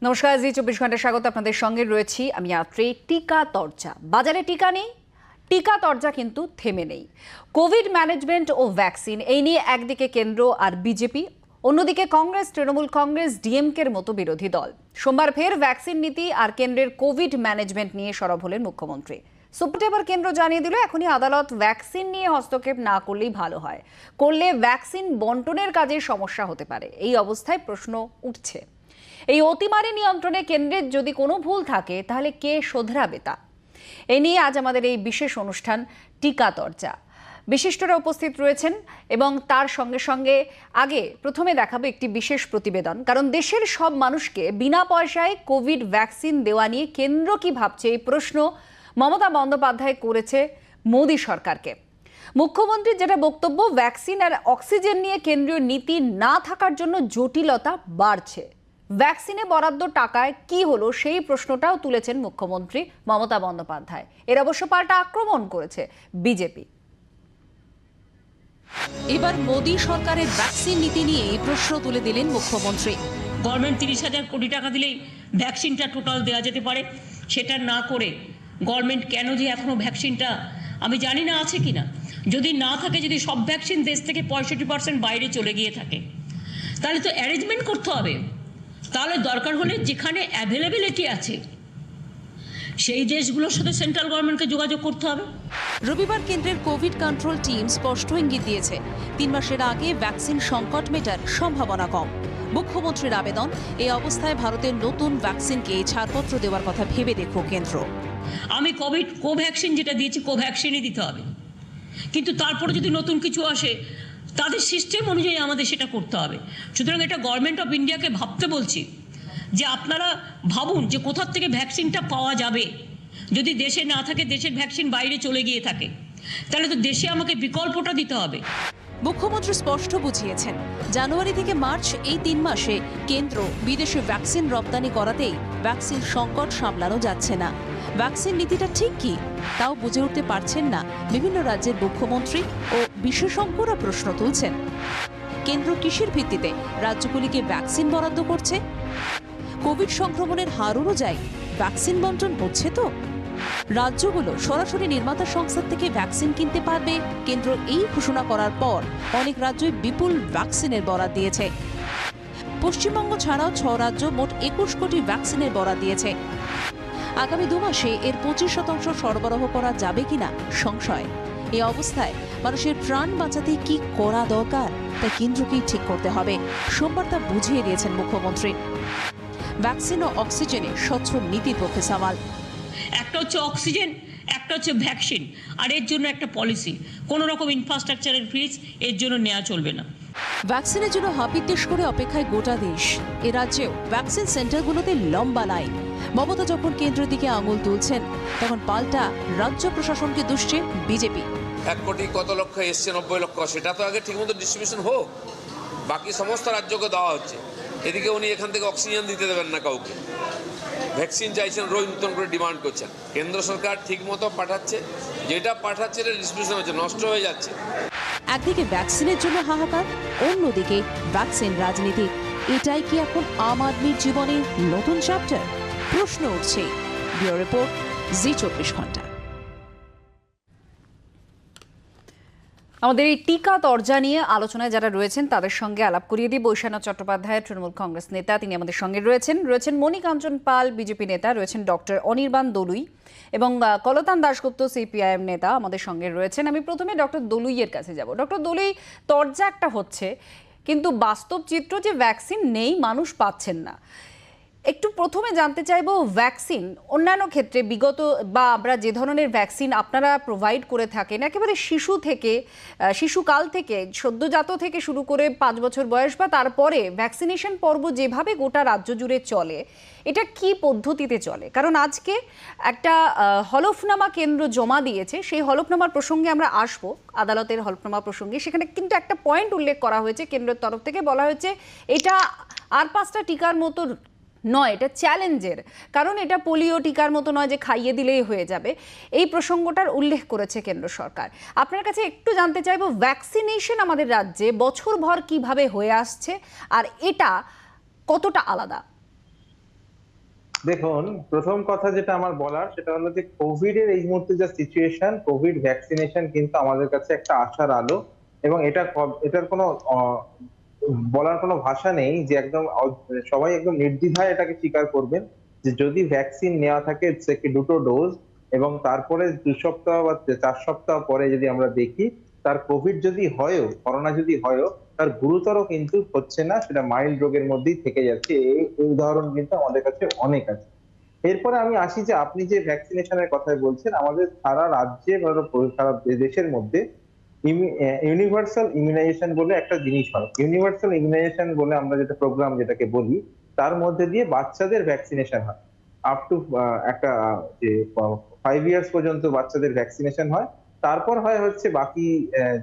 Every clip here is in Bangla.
নমস্কার, জি 24 ঘন্টা স্বাগত। আপনাদের সঙ্গে রয়েছি আমি আত্রে। টিকা তরজা, বাজারে টিকা নেই, টিকা তরজা কিন্তু থেমে নেই। কোভিড ম্যানেজমেন্ট ও ভ্যাকসিন এই নিয়ে একদিকে কেন্দ্র আর বিজেপি, অন্যদিকে কংগ্রেস, তৃণমূল কংগ্রেস, ডিএমকের মতো বিরোধী দল। সোমবার ফের ভ্যাকসিন নীতি আর কেন্দ্রের কোভিড ম্যানেজমেন্ট নিয়ে সরব হলেন মুখ্যমন্ত্রী। সুপ্রিম কেন্দ্র জানিয়ে দিল এখনই আদালত ভ্যাকসিন নিয়ে হস্তক্ষেপ না করলেই ভালো হয়, করলে ভ্যাকসিন বন্টনের কাজে সমস্যা হতে পারে। এই অবস্থায় প্রশ্ন উঠছে, এই অতিমারি নিয়ন্ত্রণে কেন্দ্রের যদি কোনো ভুল থাকে তাহলে কে শোধরাবে তা? এ নিয়ে আজ আমাদের এই বিশেষ অনুষ্ঠান টিকা তরজা। বিশিষ্টরা উপস্থিত রয়েছেন এবং তার সঙ্গে সঙ্গে আগে প্রথমে দেখাবো একটি বিশেষ প্রতিবেদন। কারণ দেশের সব মানুষকে বিনা পয়সায় কোভিড ভ্যাকসিন দেওয়া নিয়ে কেন্দ্র কি ভাবছে, এই প্রশ্ন মমতা বন্দ্যোপাধ্যায় করেছে মোদী সরকারকে। মুখ্যমন্ত্রীর যেটা বক্তব্য, ভ্যাকসিন আর অক্সিজেন নিয়ে কেন্দ্রীয় নীতি না থাকার জন্য জটিলতা বাড়ছে। ভ্যাকসিনে বরাদ্দ টাকায় কি হলো, সেই প্রশ্নটাও তুলেছেন মুখ্যমন্ত্রী মমতা বন্দ্যোপাধ্যায়। এর অবশ্য পাল্টা আক্রমণ করেছে বিজেপি। এবার মোদী সরকারের ভ্যাকসিন নীতি নিয়ে এই প্রশ্ন তুলে দিলেন মুখ্যমন্ত্রী। গভর্নমেন্ট 30,000 কোটি টাকা দিলেই ভ্যাকসিনটা টোটাল দেওয়া যেতে পারে, সেটা না করে গভর্নমেন্ট কেন যে এখনো ভ্যাকসিনটা আমি জানি না আছে কিনা, যদি না থাকে, যদি সব ভ্যাকসিন দেশ থেকে 65% বাইরে চলে গিয়ে থাকে, তাহলে তো অ্যারেঞ্জমেন্ট করতে হবে। তাহলে দরকার হলে যেখানে অ্যাভেলেবিলিটি আছে সেই দেশগুলোর সাথে সেন্ট্রাল গভর্নমেন্টকে যোগাযোগ করতে হবে। রবিবার কেন্দ্রের কোভিড কন্ট্রোল টিম স্পষ্ট ইঙ্গিত দিয়েছে 3 মাসের আগে ভ্যাকসিন সংকট মেটার সম্ভাবনা কম। মুখ্যমন্ত্রীর আবেদন, এই অবস্থায় ভারতের নতুন ভ্যাকসিনকে ছাড়পত্র দেওয়ার কথা ভেবে দেখো কেন্দ্র। আমি কোভ্যাক্সিন যেটা দিয়েছি, কোভ্যাক্সিনই দিতে হবে, কিন্তু তারপরে যদি নতুন কিছু আসে তাদের সিস্টেম অনুযায়ী আমাদের সেটা করতে হবে। সুতরাং এটা গভর্নমেন্ট অফ ইন্ডিয়াকে ভাবতে বলছি যে আপনারা ভাবুন যে কোথার থেকে ভ্যাকসিনটা পাওয়া যাবে। যদি দেশে না থাকে, দেশের ভ্যাকসিন বাইরে চলে গিয়ে থাকে, তাহলে তো দেশে আমাকে বিকল্পটা দিতে হবে। মুখ্যমন্ত্রী স্পষ্ট বুঝিয়েছেন, জানুয়ারি থেকে মার্চ এই 3 মাসে কেন্দ্র বিদেশে ভ্যাকসিন রপ্তানি করাতেই ভ্যাকসিন সংকট সামলানো যাচ্ছে না। ভ্যাকসিন নীতিটা ঠিক কি তাও বুঝে উঠতে পারছেন না বিভিন্ন রাজ্যের মুখ্যমন্ত্রী ও বিশেষজ্ঞরা প্রশ্ন তুলছেন। কেন্দ্র কিসের ভিত্তিতে রাজ্যগুলিকে ভ্যাকসিন বরাদ্দ করছে? কোভিড সংক্রমণের হার অনুযায়ী ভ্যাকসিন বন্টন হচ্ছে তো? রাজ্যগুলো সরাসরি নির্মাতা সংস্থা থেকে ভ্যাকসিন কিনতে পারবে। কেন্দ্র এই ঘোষণা করার পর অনেক রাজ্যই বিপুল ভ্যাকসিনের বরাদ দিয়েছে। পশ্চিমবঙ্গ ছাড়াও 6 রাজ্য মোট 21 কোটি ভ্যাকসিনের বরাদ দিয়েছে। আগামী 2 মাসে এর 25% সরবরাহ করা যাবে কিনা সংশয়। এই অবস্থায় মানুষের প্রাণ বাঁচাতে কি করা দরকার তা কেন্দ্রকেই ঠিক করতে হবে। সোমবার তা বুঝিয়ে দিয়েছেন মুখ্যমন্ত্রী। ভ্যাকসিন ও অক্সিজেনে স্বচ্ছ নীতির পক্ষে সওয়াল। একটা হচ্ছে অক্সিজেন, একটা হচ্ছে ভ্যাকসিন, আর এর জন্য একটা পলিসি, কোনো রকম ইনফ্রাস্ট্রাকচারের ফিজ এর জন্য নেওয়া চলবে না। ভ্যাকসিনের জন্য হাপিত্তেশ করে অপেক্ষায় গোটা দেশ। এ রাজ্যেও ভ্যাকসিন সেন্টারগুলোতে লম্বা লাইন। মমতা যখন কেন্দ্রের দিকে আঙুল তুলছেন, তখন পাল্টা রাজ্য প্রশাসনকে দুষছে বিজেপি। 1 কোটি কত লক্ষ এসছে, 90 লক্ষ, সেটা তো আগে ঠিকমতো ডিস্ট্রিবিউশন হোক। বাকি সমস্ত রাজ্যকে দেওয়া হচ্ছে, এদিকে উনি এখান থেকে অক্সিজেন দিতে দেবেন না কাউকে। ভ্যাকসিন চাইছেন, রোজ নতুন করে ডিমান্ড করছেন। কেন্দ্র সরকার ঠিকমতো পাঠাচ্ছে, যেটা পাঠাচ্ছে এটা ডিস্ট্রিবিউশন হচ্ছে, নষ্ট হয়ে যাচ্ছে। একদিকে ভ্যাকসিনের জন্য হাহাকার, অন্যদিকে ভ্যাকসিন রাজনীতি। এটাই কি এখন আম আদমির জীবনে নতুন চ্যাপ্টার? প্রশ্ন উঠছে। ব্যুরো রিপোর্ট, জি 24 ঘন্টা। আমাদের এই টিকা তরজা নিয়ে আলোচনায় যারা রয়েছেন তাদের সঙ্গে আলাপ করিয়ে দিই। বৈশানাথ চট্টোপাধ্যায়, তৃণমূল কংগ্রেস নেতা, তিনি আমাদের সঙ্গে রয়েছেন মণিকাঞ্চন পাল, বিজেপি নেতা, রয়েছেন ডক্টর অনির্বাণ দলুই এবং কলতান দাশগুপ্ত, সিপিআইএম নেতা আমাদের সঙ্গে রয়েছেন। আমি প্রথমে ডক্টর দলুইয়ের কাছে যাব। ডক্টর দলুই, তরজা একটা হচ্ছে, কিন্তু বাস্তব চিত্র যে ভ্যাকসিন নেই, মানুষ পাচ্ছেন না। একটু প্রথমে জানতে চাইবো, ভ্যাকসিন অন্যান্য ক্ষেত্রে বিগত বা আমরা যে ধরনের ভ্যাকসিন আপনারা প্রোভাইড করে থাকেন, একেবারে শিশুকাল থেকে, সদ্যজাত থেকে শুরু করে 5 বছর বয়স বা তারপরে ভ্যাকসিনেশন পর্ব যেভাবে গোটা রাজ্য জুড়ে চলে, এটা কি পদ্ধতিতে চলে? কারণ আজকে একটা হলফনামা কেন্দ্র জমা দিয়েছে, সেই হলফনামার প্রসঙ্গে আমরা আসবো, আদালতের হলফনামা প্রসঙ্গে। সেখানে কিন্তু একটা পয়েন্ট উল্লেখ করা হয়েছে, কেন্দ্রের তরফ থেকে বলা হয়েছে এটা আর 5টা টিকার মতো নয়, এটা চ্যালেঞ্জের। কারণ এটা পোলিও টিকার মতো নয় যে খাইয়ে দিলেই হয়ে যাবে। এই প্রসঙ্গটার উল্লেখ করেছে কেন্দ্র সরকার। আপনার কাছে একটু জানতে চাইবো, ভ্যাকসিনেশন আমাদের রাজ্যে বছরভর কিভাবে হয়ে আসছে আর এটা কতটা আলাদা? দেখুন, প্রথম কথা যেটা আমার বলার সেটা হলো যে কোভিড এর এই মুহূর্তে যা সিচুয়েশন, কোভিড ভ্যাকসিনেশন কিন্তু আমাদের কাছে একটা আশার আলো, এবং এটার কোনো বলার কোনো ভাষা নেই যে একদম সবাই একদম নির্দ্বিধায় এটাকে স্বীকার করবেন যে যদি ভ্যাকসিন নেওয়া থাকে সেকে দুটো ডোজ, এবং তারপরে 2 সপ্তাহ বা 4 সপ্তাহ পরে যদি আমরা দেখি তার কোভিড যদি হয়ও, করোনা যদি হয়ও, তার গুরুতর কিন্তু হচ্ছে না, সেটা মাইল্ড রোগের মধ্যেই থেকে যাচ্ছে। এই উদাহরণ কিন্তু আমাদের কাছে অনেক আছে। এরপরে আমি আসি যে আপনি যে ভ্যাকসিনেশনের কথা বলছেন, আমাদের সারা রাজ্যে বা সারা দেশের মধ্যে ইউনিভার্সাল ইমিউনাইজেশন বলে একটা জিনিস হয়। ইউনিভার্সাল ইমিউনাইজেশন বলে আমরা যেটা প্রোগ্রাম যেটাকে বলি, তার মধ্যে দিয়ে বাচ্চাদের ভ্যাকসিনেশন হয়। আপ টু একটা যে 5 ইয়ার্স পর্যন্ত বাচ্চাদের ভ্যাকসিনেশন হয়। তারপর হয় হচ্ছে বাকি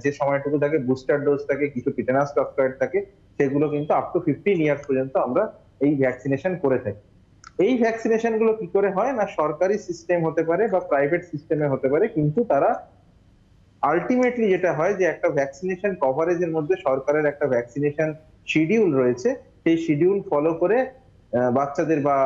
যে সময়টুকু থাকে বুস্টার ডোজ থাকে, কিছু টিটানাস টক্সয়েড থাকে, সেগুলো কিন্তু আপ টু 15 ইয়ার্স পর্যন্ত আমরা এই ভ্যাকসিনেশন করে থাকি। এই ভ্যাকসিনেশন গুলো কি করে হয় না, সরকারি সিস্টেম হতে পারে বা প্রাইভেট সিস্টেমে হতে পারে, কিন্তু তারা আলটিমেটলি যেটা হয় যে একটা ভ্যাকসিনেশন কভারেজের মধ্যে সরকারের একটা ভ্যাকসিনেশন শিডিউল রয়েছে, সেই শিডিউল ফলো করে বাচ্চাদের বা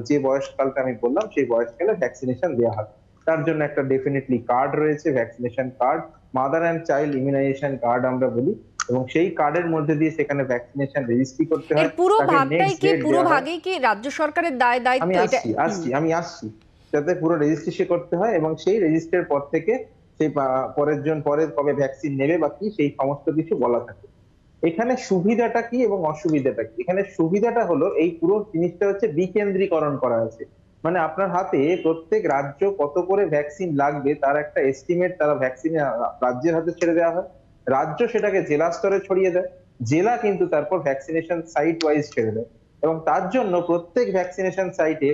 যে বয়সকালটা আমি বললাম সেই বয়সকালে ভ্যাকসিনেশন দেওয়া হয়। তার জন্য একটা ডেফিনেটলি কার্ড রয়েছে, vaccination card, mother and child immunisation card আমরা বলি, এবং সেই কার্ডের মধ্যে দিয়ে সেখানে ভ্যাকসিনেশন রেজিস্ট্রি করতে এর হয়। পুরো তাকে ভাগটাই নেক্সট কি, ডেট পুরো দেওয়া হয়। ভাগেই কি রাজ্য সরকারের দায় আমি দায়িত্ব এটা? আমি আসছি যাতে পুরো রেজিস্ট্রেশন করতে হয়, এবং সেই রেজিস্টার পর থেকে সেই পরে কবে ভ্যাকসিন নেবে বা কি সেই সমস্ত কিছু বলা থাকে। এখানে সুবিধাটা কি এবং অসুবিধাটা কি? এখানে সুবিধাটা হলো এই পুরো জিনিসটা হচ্ছে বিকেন্দ্রীকরণ করা আছে। মানে আপনার হাতে প্রত্যেক রাজ্য কত করে ভ্যাকসিন লাগবে তার একটা এস্টিমেট তারা ভ্যাকসিনে রাজ্যের হাতে ছেড়ে দেওয়া হয়। রাজ্য সেটাকে জেলা স্তরে ছড়িয়ে দেয়, জেলা কিন্তু তারপর ভ্যাকসিনেশন সাইট ওয়াইজ ছেড়ে দেয়, এবং তার জন্য প্রত্যেক ভ্যাকসিনেশন সাইটে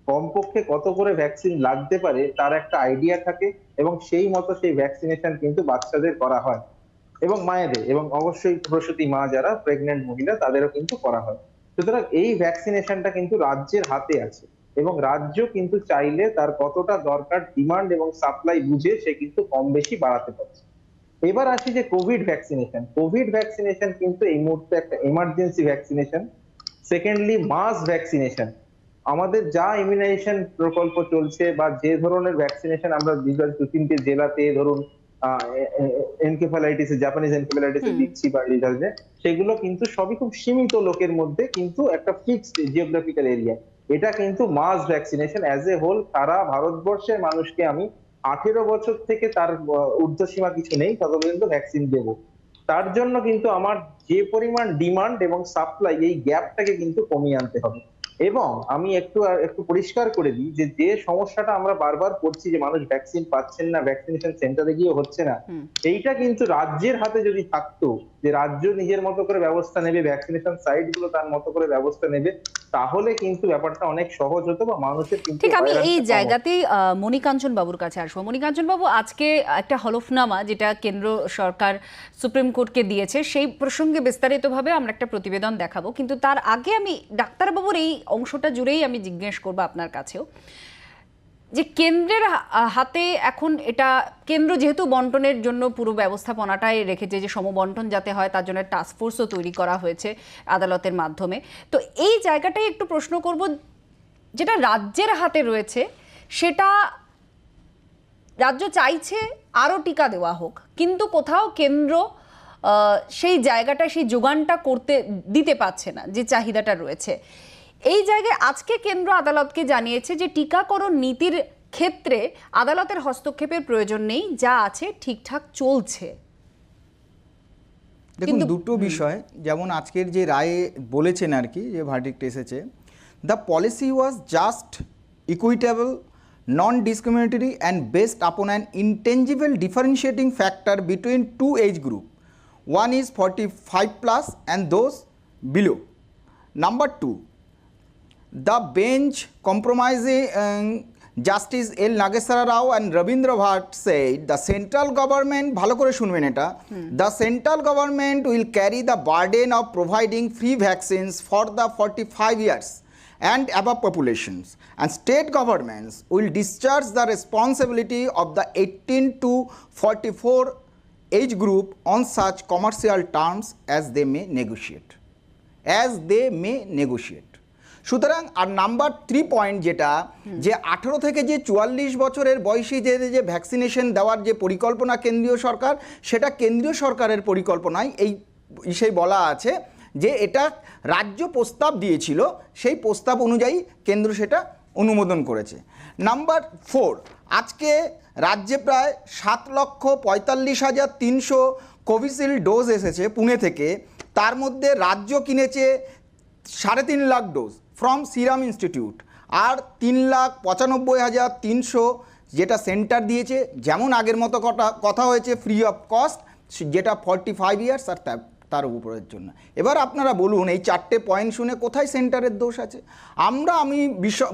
কমপক্ষে কত করে ভ্যাকসিন লাগতে পারে তার একটা আইডিয়া থাকে, এবং সেই মতো সেই ভ্যাকসিনেশন কিন্তু বাচ্চাদের করা হয়, এবং মায়েদের, এবং অবশ্যই প্রসূতি মা যারা প্রেগন্যান্ট মহিলা তাদেরও কিন্তু করা হয়। সুতরাং এই ভ্যাকসিনেশনটা কিন্তু রাজ্যের হাতে আছে, এবং রাজ্য কিন্তু চাইলে তার কতটা দরকার ডিমান্ড এবং সাপ্লাই বুঝে সে কিন্তু কম বেশি বাড়াতে পারছে। এবার আসি যে কোভিড ভ্যাকসিনেশন কিন্তু এই মুহূর্তে একটা এমার্জেন্সি ভ্যাকসিনেশন। সেকেন্ডলি মাস ভ্যাকসিনেশন, আমাদের যা ইমিউনাইজেশন প্রকল্প চলছে বা যে ধরনের ভ্যাকসিনেশন আমরা বিগত 2-3টে জেলাতে ধরুন এনকেফালাইটিস, জাপানিজ এনকেফালাইটিস দিচ্ছি বা এই ধরনের, সেগুলো কিন্তু সবই খুব সীমিত লোকের মধ্যে, কিন্তু একটা ফিক্সড জিওগ্রাফিক্যাল এরিয়া। এটা কিন্তু মাস ভ্যাকসিনেশন অ্যাজ এ হোল সারা ভারতবর্ষের মানুষকে আমি 18 বছর থেকে তার ঊর্ধ্বসীমা কিছু নেই তত পর্যন্ত ভ্যাকসিন দেবো। তার জন্য কিন্তু আমার যে পরিমাণ ডিমান্ড এবং সাপ্লাই, এই গ্যাপটাকে কিন্তু কমিয়ে আনতে হবে। এবং আমি একটু পরিষ্কার করে দিই যে যে সমস্যাটা আমরা বারবার করছি যে মানুষ ভ্যাকসিন পাচ্ছেন না, ভ্যাকসিনেশন সেন্টারে গিয়ে হচ্ছে না, এইটা কিন্তু রাজ্যের হাতে যদি থাকতো, যে রাজ্য নিজের মতো করে ব্যবস্থা নেবে, ভ্যাকসিনেশন সাইট গুলো তার মতো করে ব্যবস্থা নেবে, তাহলে কিন্তু ব্যাপারটা অনেক সহজ হতো বা মানুষের কিন্তু ঠিক, আমি এই হয়রানিটা কম হতো। জায়গাতেই মণিকাঞ্চন বাবুর কাছে আসবো। মণিকাঞ্চন বাবু, আজকে একটা হলফনামা যেটা কেন্দ্র সরকার সুপ্রিম কোর্টকে দিয়েছে, সেই প্রসঙ্গে বিস্তারিতভাবে আমরা একটা প্রতিবেদন দেখাবো, কিন্তু তার আগে আমি ডাক্তারবাবুর এই অংশটা জুড়েই আমি জিজ্ঞেস করবো আপনার কাছেও, যে কেন্দ্রের হাতে এখন এটা, কেন্দ্র যেহেতু বন্টনের জন্য পুরো ব্যবস্থাপনাটাই রেখেছে, যে সমবন্টন যাতে হয় তার জন্য টাস্কফোর্সও তৈরি করা হয়েছে আদালতের মাধ্যমে, তো এই জায়গাটাই একটু প্রশ্ন করব, যেটা রাজ্যের হাতে রয়েছে সেটা রাজ্য চাইছে আরও টিকা দেওয়া হোক, কিন্তু কোথাও কেন্দ্র সেই জায়গাটা, সেই যোগানটা দিতে পারছে না যে চাহিদাটা রয়েছে। এই জায়গায় আজকে কেন্দ্র আদালতকে জানিয়েছে যে টিকাকরণ নীতির ক্ষেত্রে আদালতের হস্তক্ষেপের প্রয়োজন নেই, যা আছে ঠিকঠাক চলছে। দেখুন, দুটো বিষয়, যেমন আজকের যে রায়ে বলেছেন আর কি, যে ভার্ডিক্ট এসেছে, the policy was just, equitable, non discriminatory and based upon an intangible differentiating factor between two age group, one is 45+ and those below. Number 2, the bench compromising Justice L. Nageshwara Rao and Rabindra Bhatt said the central government, ভালো করে শুনবেন এটা, the central government will carry the burden of providing free vaccines for the 45 years and above populations, and state governments will discharge the responsibility of the 18 to 44 age group on such commercial terms as they may negotiate. সুতরাং আর নাম্বার 3 পয়েন্ট যেটা যে 18 থেকে যে 44 বছরের বয়সী যে ভ্যাকসিনেশন দেওয়ার যে পরিকল্পনা কেন্দ্রীয় সরকার, সেটা কেন্দ্রীয় সরকারের পরিকল্পনায় সেই বলা আছে যে এটা রাজ্য প্রস্তাব দিয়েছিল, সেই প্রস্তাব অনুযায়ী কেন্দ্র সেটা অনুমোদন করেছে। নাম্বার 4, আজকে রাজ্যে প্রায় 7,45,300 কোভিশিল্ড ডোজ এসেছে পুনে থেকে, তার মধ্যে রাজ্য কিনেছে 3.5 lakh dose from serum institute, আর 3,95,300 যেটা সেন্টার দিয়েছে, যেমন আগের মতো কথা হয়েছে ফ্রি অফ কস্ট, যেটা 45 ইয়ার্স আর তার উপরের জন্য। এবার আপনারা বলুন এই 4টে পয়েন্ট শুনে কোথায় সেন্টারের দোষ আছে? আমি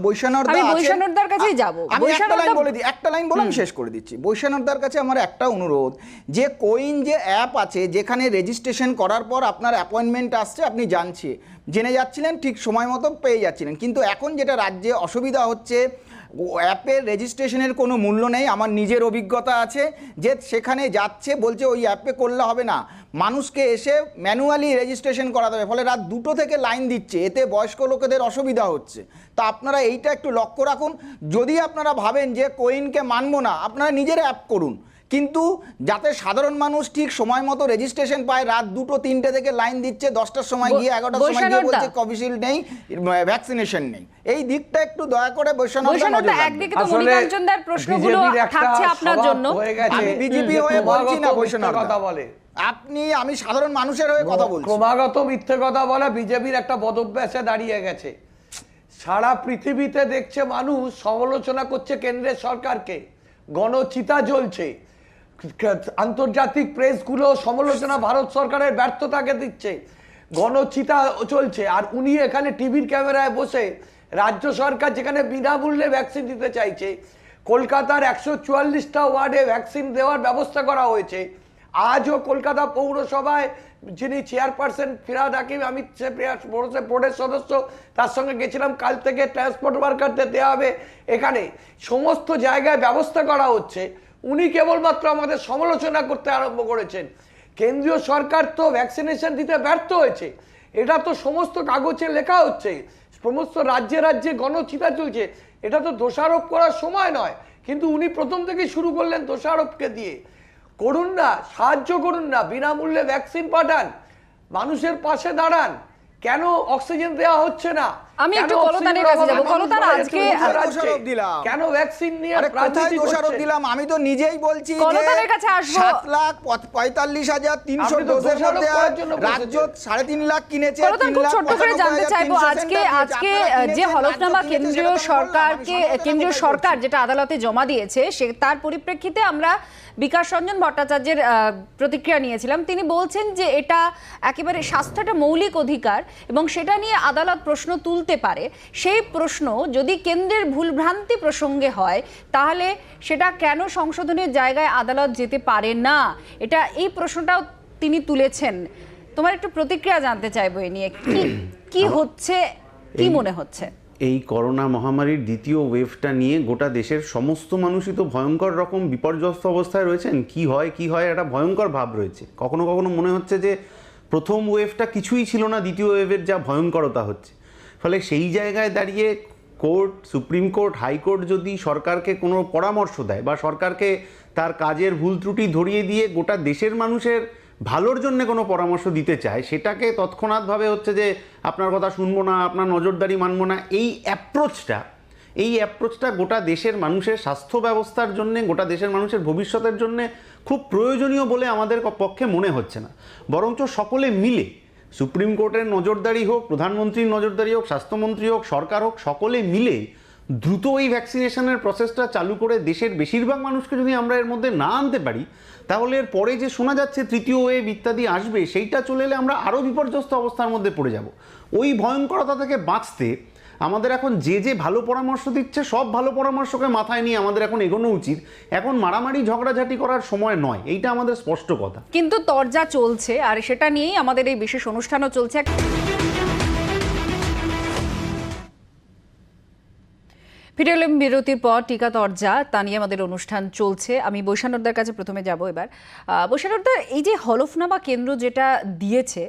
বৈশানরদার কাছেই যাব। আমি একটা লাইন বলে দিই, একটা লাইন বলে আমি শেষ করে দিচ্ছি। বৈশানরদার কাছে আমার একটা অনুরোধ, যে কোইন যে অ্যাপ আছে যেখানে রেজিস্ট্রেশন করার পর আপনার অ্যাপয়েন্টমেন্ট আসছে, আপনি জেনে যাচ্ছিলেন, ঠিক সময় মতো পেয়ে যাচ্ছিলেন, কিন্তু এখন যেটা রাজ্যে অসুবিধা হচ্ছে, অ্যাপের রেজিস্ট্রেশনের কোনো মূল্য নেই। আমার নিজের অভিজ্ঞতা আছে যে সেখানে যাচ্ছে, বলছে ওই অ্যাপে করলে হবে না, মানুষকে এসে ম্যানুয়ালি রেজিস্ট্রেশন করাতে হবে, ফলে রাত 2টো থেকে লাইন দিচ্ছে, এতে বয়স্ক লোকেদের অসুবিধা হচ্ছে। তো আপনারা এইটা একটু লক্ষ্য রাখুন। যদি আপনারা ভাবেন যে কোইনকে মানবো না, আপনারা নিজের অ্যাপ করুন, কিন্তু যাতে সাধারণ মানুষ ঠিক সময় মতো রেজিস্ট্রেশন পায়। রাত 2টো 3টে থেকে লাইন দিচ্ছে, 10টার সময় গিয়ে 11টার সময় গিয়ে বলছে কোভিশিল্ড নেই, ভ্যাকসিনেশন নেই। এই দিকটা একটু দয়া করে বৈশানরদা, একদিকে তো মনিরঞ্জনদার প্রশ্নগুলো থাকছে আপনার জন্য, আমি বিজেপি হয়ে বলছি না বৈশানরদা, আমি সাধারণ মানুষের হয়ে কথা বলছি। ক্রমাগত মিথ্যে কথা বলা বিজেপির একটা বদভ্যাসে দাঁড়িয়ে গেছে। সারা পৃথিবীতে দেখছে মানুষ সমালোচনা করছে কেন্দ্রের সরকারকে, গণচিতা জ্বলছে, আন্তর্জাতিক প্রেসগুলো সমালোচনা ভারত সরকারের ব্যর্থতাকে দিচ্ছে, গণচিতা চলছে, আর উনি এখানে টিভির ক্যামেরায় বসে রাজ্য সরকার যেখানে বিনামূল্যে ভ্যাকসিন দিতে চাইছে, কলকাতার 144টা ওয়ার্ডে ভ্যাকসিন দেওয়ার ব্যবস্থা করা হয়েছে। আজও কলকাতা পৌরসভায় যিনি চেয়ারপারসন ফিরহাদ হাকিম, আমি বোর্ডের সদস্য, তার সঙ্গে গেছিলাম, কাল থেকে ট্রান্সপোর্ট ওয়ার্কারদের দেওয়া হবে, এখানে সমস্ত জায়গায় ব্যবস্থা করা হচ্ছে। উনি কেবলমাত্র আমাদের সমালোচনা করতে আরম্ভ করেছেন। কেন্দ্রীয় সরকার তো ভ্যাকসিনেশন দিতে ব্যর্থ হয়েছে, এটা তো সমস্ত কাগজে লেখা হচ্ছে, সমস্ত রাজ্যে রাজ্যে গণচিতা চলছে, এটা তো দোষারোপ করার সময় নয়। কিন্তু উনি প্রথম থেকেই শুরু করলেন দোষারোপকে দিয়ে। করুন না, সাহায্য করুন না, বিনামূল্যে ভ্যাকসিন পাঠান, মানুষের পাশে দাঁড়ান। কেন অক্সিজেন দেওয়া হচ্ছে না? আমি একটু কলতানের কাছে যাব। কলতান, আজকে কেন ভ্যাকসিন নিয়ে দোষারোপ দিলাম? আমি তো নিজেই বলছি কলতানের কাছে আসবো। 7,45,300 ডোজের মধ্যে রাজ্য 3.5 লাখ কিনেছে। কলতান, খুব ছোট্ট করে জানতে চাইবো, আজকে যে হলফনামা কেন্দ্রীয় সরকার যেটা আদালতে জমা দিয়েছে, সে তার পরিপ্রেক্ষিতে আমরা বিকাশ রঞ্জন ভট্টাচার্যের প্রতিক্রিয়া নিয়েছিলাম। তিনি বলছেন যে এটা একেবারে স্বাস্থ্যটা মৌলিক অধিকার এবং সেটা নিয়ে আদালত প্রশ্ন তুলতে পারে। সেই প্রশ্ন যদি কেন্দ্রের ভুলভ্রান্তি প্রসঙ্গে হয়, তাহলে সেটা কেন সংশোধনের জায়গায় আদালত যেতে পারে না? এই প্রশ্নটাও তিনি তুলেছেন। তোমার একটু প্রতিক্রিয়া জানতে চাইবো এ নিয়ে, কি হচ্ছে, কি মনে হচ্ছে? এই করোনা মহামারীর দ্বিতীয় ওয়েভটা নিয়ে গোটা দেশের সমস্ত মানুষই তো ভয়ঙ্কর রকম বিপর্যস্ত অবস্থায় রয়েছেন। কি হয় একটা ভয়ঙ্কর ভাব রয়েছে। কখনো কখনো মনে হচ্ছে যে প্রথম ওয়েভটা কিছুই ছিল না, দ্বিতীয় ওয়েভের যা ভয়ঙ্করতা হচ্ছে। ফলে সেই জায়গায় দাঁড়িয়ে কোর্ট, সুপ্রিম কোর্ট, হাইকোর্ট যদি সরকারকে কোনো পরামর্শ দেয় বা সরকারকে তার কাজের ভুল ত্রুটি ধরিয়ে দিয়ে গোটা দেশের মানুষের ভালোর জন্য কোনো পরামর্শ দিতে চায়, সেটাকে তৎক্ষণাৎভাবে হচ্ছে যে আপনার কথা শুনবো না, আপনার নজরদারি মানবো না, এই অ্যাপ্রোচটা গোটা দেশের মানুষের স্বাস্থ্য ব্যবস্থার জন্য, গোটা দেশের মানুষের ভবিষ্যতের জন্য খুব প্রয়োজনীয় বলে আমাদের পক্ষে মনে হচ্ছে না। বরঞ্চ সকলে মিলে, সুপ্রিম কোর্টের নজরদারি হোক, প্রধানমন্ত্রীর নজরদারি হোক, স্বাস্থ্যমন্ত্রী হোক, সরকার হোক, সকলে মিলে দ্রুত এই ভ্যাকসিনেশনের প্রসেসটা চালু করে দেশের বেশিরভাগ মানুষকে যদি আমরা এর মধ্যে না আনতে পারি, তাহলে এর পরে যে শোনা যাচ্ছে তৃতীয় ওয়েভ ইত্যাদি আসবে, সেইটা চলে এলে আমরা আরও বিপর্যস্ত অবস্থার মধ্যে পড়ে যাব। ওই ভয়ঙ্করতা থেকে বাঁচতে আমাদের এখন যে ভালো পরামর্শ দিচ্ছে, সব ভালো পরামর্শকে মাথায় নিয়ে আমাদের এখন এগোনো উচিত। এখন মারামারি ঝগড়াঝাটি করার সময় নয়, এইটা আমাদের স্পষ্ট কথা। কিন্তু তরজা চলছে, আর সেটা নিয়েই আমাদের এই বিশেষ অনুষ্ঠানও চলছে। পিটিএলএম বিরতির পর টিকা তরজা তা নিয়ে আমাদের অনুষ্ঠান চলছে। আমি বৈশানরদার কাছে প্রথমে যাব এবার। বৈশানরদা, এই যে হলফনামা কেন্দ্র যেটা দিয়েছে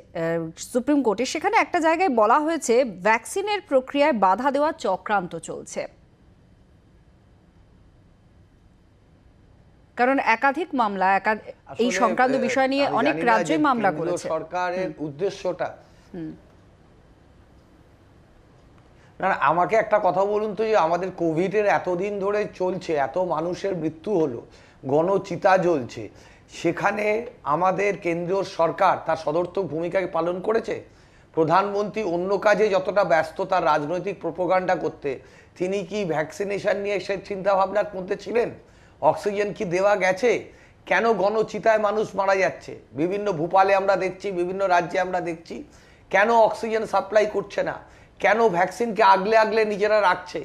সুপ্রিম কোর্টে, সেখানে একটা জায়গায় বলা হয়েছে ভ্যাকসিনের প্রক্রিয়ায় বাধা দেওয়া চক্রান্ত চলছে। কারণ একাধিক মামলা এই সংক্রান্ত বিষয় নিয়ে অনেক রাজ্যই মামলা করেছে। সরকারের উদ্দেশ্যটা না, আমাকে একটা কথা বলুন তো, যে আমাদের কোভিডের এতদিন ধরে চলছে, এত মানুষের মৃত্যু হলো, গণচিতা জ্বলছে, সেখানে আমাদের কেন্দ্রীয় সরকার তার সদর্থক ভূমিকাকে পালন করেছে? প্রধানমন্ত্রী অন্য কাজে যতটা ব্যস্ত তার রাজনৈতিক প্রোপাগান্ডা করতে, তিনি কি ভ্যাকসিনেশন নিয়ে সে চিন্তা ভাবনার মধ্যে ছিলেন? অক্সিজেন কি দেওয়া গেছে? কেন গণচিতায় মানুষ মারা যাচ্ছে? বিভিন্ন ভূপালে আমরা দেখছি, বিভিন্ন রাজ্যে আমরা দেখছি, কেন অক্সিজেন সাপ্লাই করছে না? কেন ভ্যাকসিনকে আগলে আগলে নিজেরা রাখছে?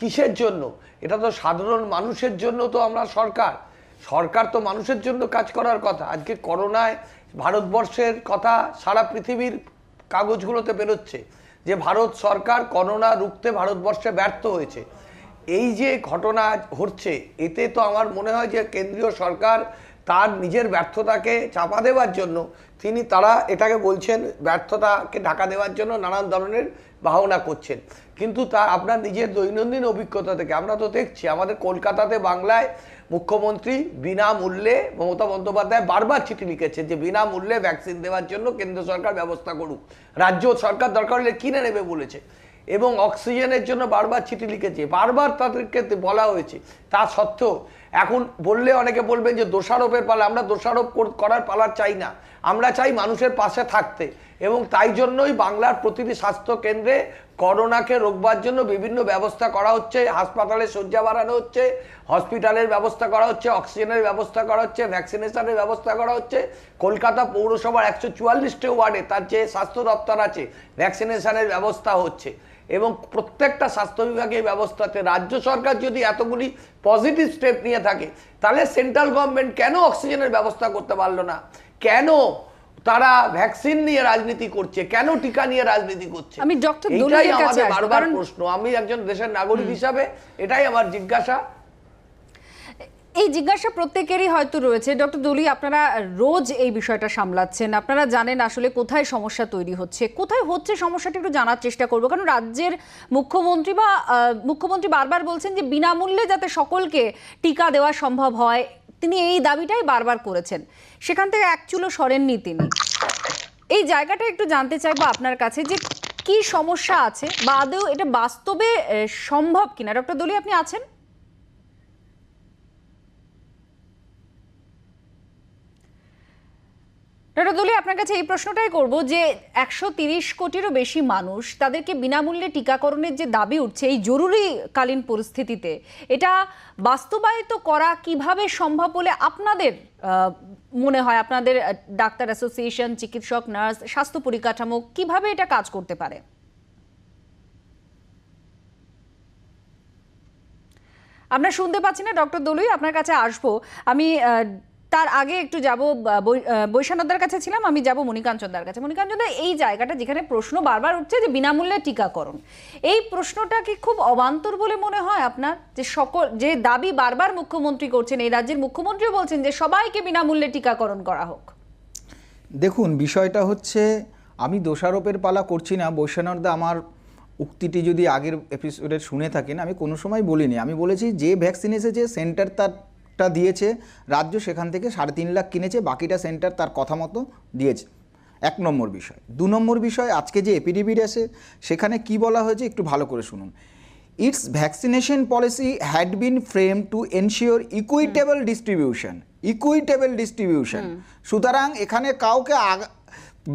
কিসের জন্য? এটা তো সাধারণ মানুষের জন্য। তো আমরা সরকার তো মানুষের জন্য কাজ করার কথা। আজকে করোনায় ভারতবর্ষের কথা সারা পৃথিবীর কাগজগুলোতে বেরোচ্ছে যে ভারত সরকার করোনা রুখতে ভারতবর্ষে ব্যর্থ হয়েছে। এই যে ঘটনা ঘটছে, এতে তো আমার মনে হয় যে কেন্দ্রীয় সরকার তার নিজের ব্যর্থতাকে চাপা দেওয়ার জন্য তারা এটাকে বলছেন, ব্যর্থতাকে ঢাকা দেওয়ার জন্য নানান ধরনের বাহনা করছেন। কিন্তু তা আপনার নিজের দৈনন্দিন অভিজ্ঞতা থেকে আমরা তো দেখছি, আমাদের কলকাতাতে বাংলায় মুখ্যমন্ত্রী বিনামূল্যে, মমতা বন্দ্যোপাধ্যায় বারবার চিঠি লিখেছেন যে বিনামূল্যে ভ্যাকসিন দেওয়ার জন্য কেন্দ্র সরকার ব্যবস্থা করুক, রাজ্য সরকার দরকার হলে কিনে নেবে বলেছে, এবং অক্সিজেনের জন্য বারবার চিঠি লিখেছে, বারবার তাদেরকে বলা হয়েছে। তা সত্ত্বেও এখন বললে অনেকে বলবেন যে দোষারোপের পালা। আমরা দোষারোপ করার পালা চাই না, আমরা চাই মানুষের পাশে থাকতে। এবং তাই জন্যই বাংলার প্রতিটি স্বাস্থ্য কেন্দ্রে করোনাকে রোকবার জন্য বিভিন্ন ব্যবস্থা করা হচ্ছে। হাসপাতালে শয্যা বাড়ানো হচ্ছে, হসপিটালের ব্যবস্থা করা হচ্ছে, অক্সিজেনের ব্যবস্থা করা হচ্ছে, ভ্যাকসিনেশনের ব্যবস্থা করা হচ্ছে। কলকাতা পৌরসভার 144টে ওয়ার্ডে তার যে স্বাস্থ্য দপ্তর আছে, ভ্যাকসিনেশনের ব্যবস্থা হচ্ছে। এবং প্রত্যেকটা স্বাস্থ্য বিভাগের ব্যবস্থাতে রাজ্য সরকার যদি এতগুলি পজিটিভ স্টেপ নিয়ে থাকে, তাহলে সেন্ট্রাল গভর্নমেন্ট কেন অক্সিজেনের ব্যবস্থা করতে পারলো না? কেন তারা ভ্যাকসিন নিয়ে রাজনীতি করছে? কেন টিকা নিয়ে রাজনীতি করছে? আমি ডক্টর এটাই আমাদের বারবার প্রশ্ন। আমি একজন দেশের নাগরিক হিসাবে এটাই আমার জিজ্ঞাসা। এই জিজ্ঞাসা প্রত্যেকেরই হয়তো রয়েছে। ডক্টর দলি, আপনারা রোজ এই বিষয়টা সামলাচ্ছেন, আপনারা জানেন আসলে কোথায় সমস্যা তৈরি হচ্ছে, কোথায় হচ্ছে সমস্যাটা একটু জানার চেষ্টা করবো। কারণ রাজ্যের মুখ্যমন্ত্রী বারবার বলছেন যে বিনামূল্যে যাতে সকলকে টিকা দেওয়া সম্ভব হয়, তিনি এই দাবিটাই বারবার করেছেন, সেখান থেকে এক চুলো সরেননি তিনি। এই জায়গাটা একটু জানতে চাইবো আপনার কাছে যে কি সমস্যা আছে বা আদৌ এটা বাস্তবে সম্ভব কিনা। ডক্টর দলি, আপনি আছেন? ডক্টর দলি, আপনার কাছে এই প্রশ্নটাই করব যে 130 কোটিরও বেশি মানুষ, তাদেরকে বিনামূল্যে টিকাকরণের যে দাবি উঠছে এই জরুরিকালীন পরিস্থিতিতে, এটা বাস্তবায়িত করা কিভাবে সম্ভব বলে আপনাদের মনে হয়? আপনাদের ডাক্তার অ্যাসোসিয়েশন, চিকিৎসক, নার্স, স্বাস্থ্য পরিকাঠামো কিভাবে এটা কাজ করতে পারে? আমরা শুনতে পাচ্ছি না ডক্টর দলুই, আপনার কাছে আসবো। আমি তার আগে একটু যাব, বৈশানদার কাছে ছিলাম, আমি যাব মণিকাঞ্চনদার কাছে। মণিকাঞ্চনদা, এই জায়গাটা যেখানে প্রশ্ন বারবার উঠছে যে বিনামূল্যে টিকাকরণ, এই প্রশ্নটা কি খুব অবান্তর বলে মনে হয় আপনার? যে দাবি বারবার মুখ্যমন্ত্রী করছেন, এই রাজ্যের মুখ্যমন্ত্রীও বলছেন যে সবাইকে বিনামূল্যে টিকাকরণ করা হোক। দেখুন, বিষয়টা হচ্ছে, আমি দোষারোপের পালা করছি না। বৈশানদা আমার উক্তিটি যদি আগের এপিসোডে শুনে থাকেন, আমি কোনো সময় বলিনি। আমি বলেছি যে ভ্যাকসিন এসেছে সেন্টার তারটা দিয়েছে, রাজ্য সেখান থেকে 3.5 লাখ কিনেছে, বাকিটা সেন্টার তার কথা মতো দিয়েছে। 1 নম্বর বিষয়। 2 নম্বর বিষয়, আজকে যে এপিডিবির আছে সেখানে কি বলা হয়েছে একটু ভালো করে শুনুন। It's vaccination policy had been frame to ensure equitable distribution. সুতরাং এখানে কাউকে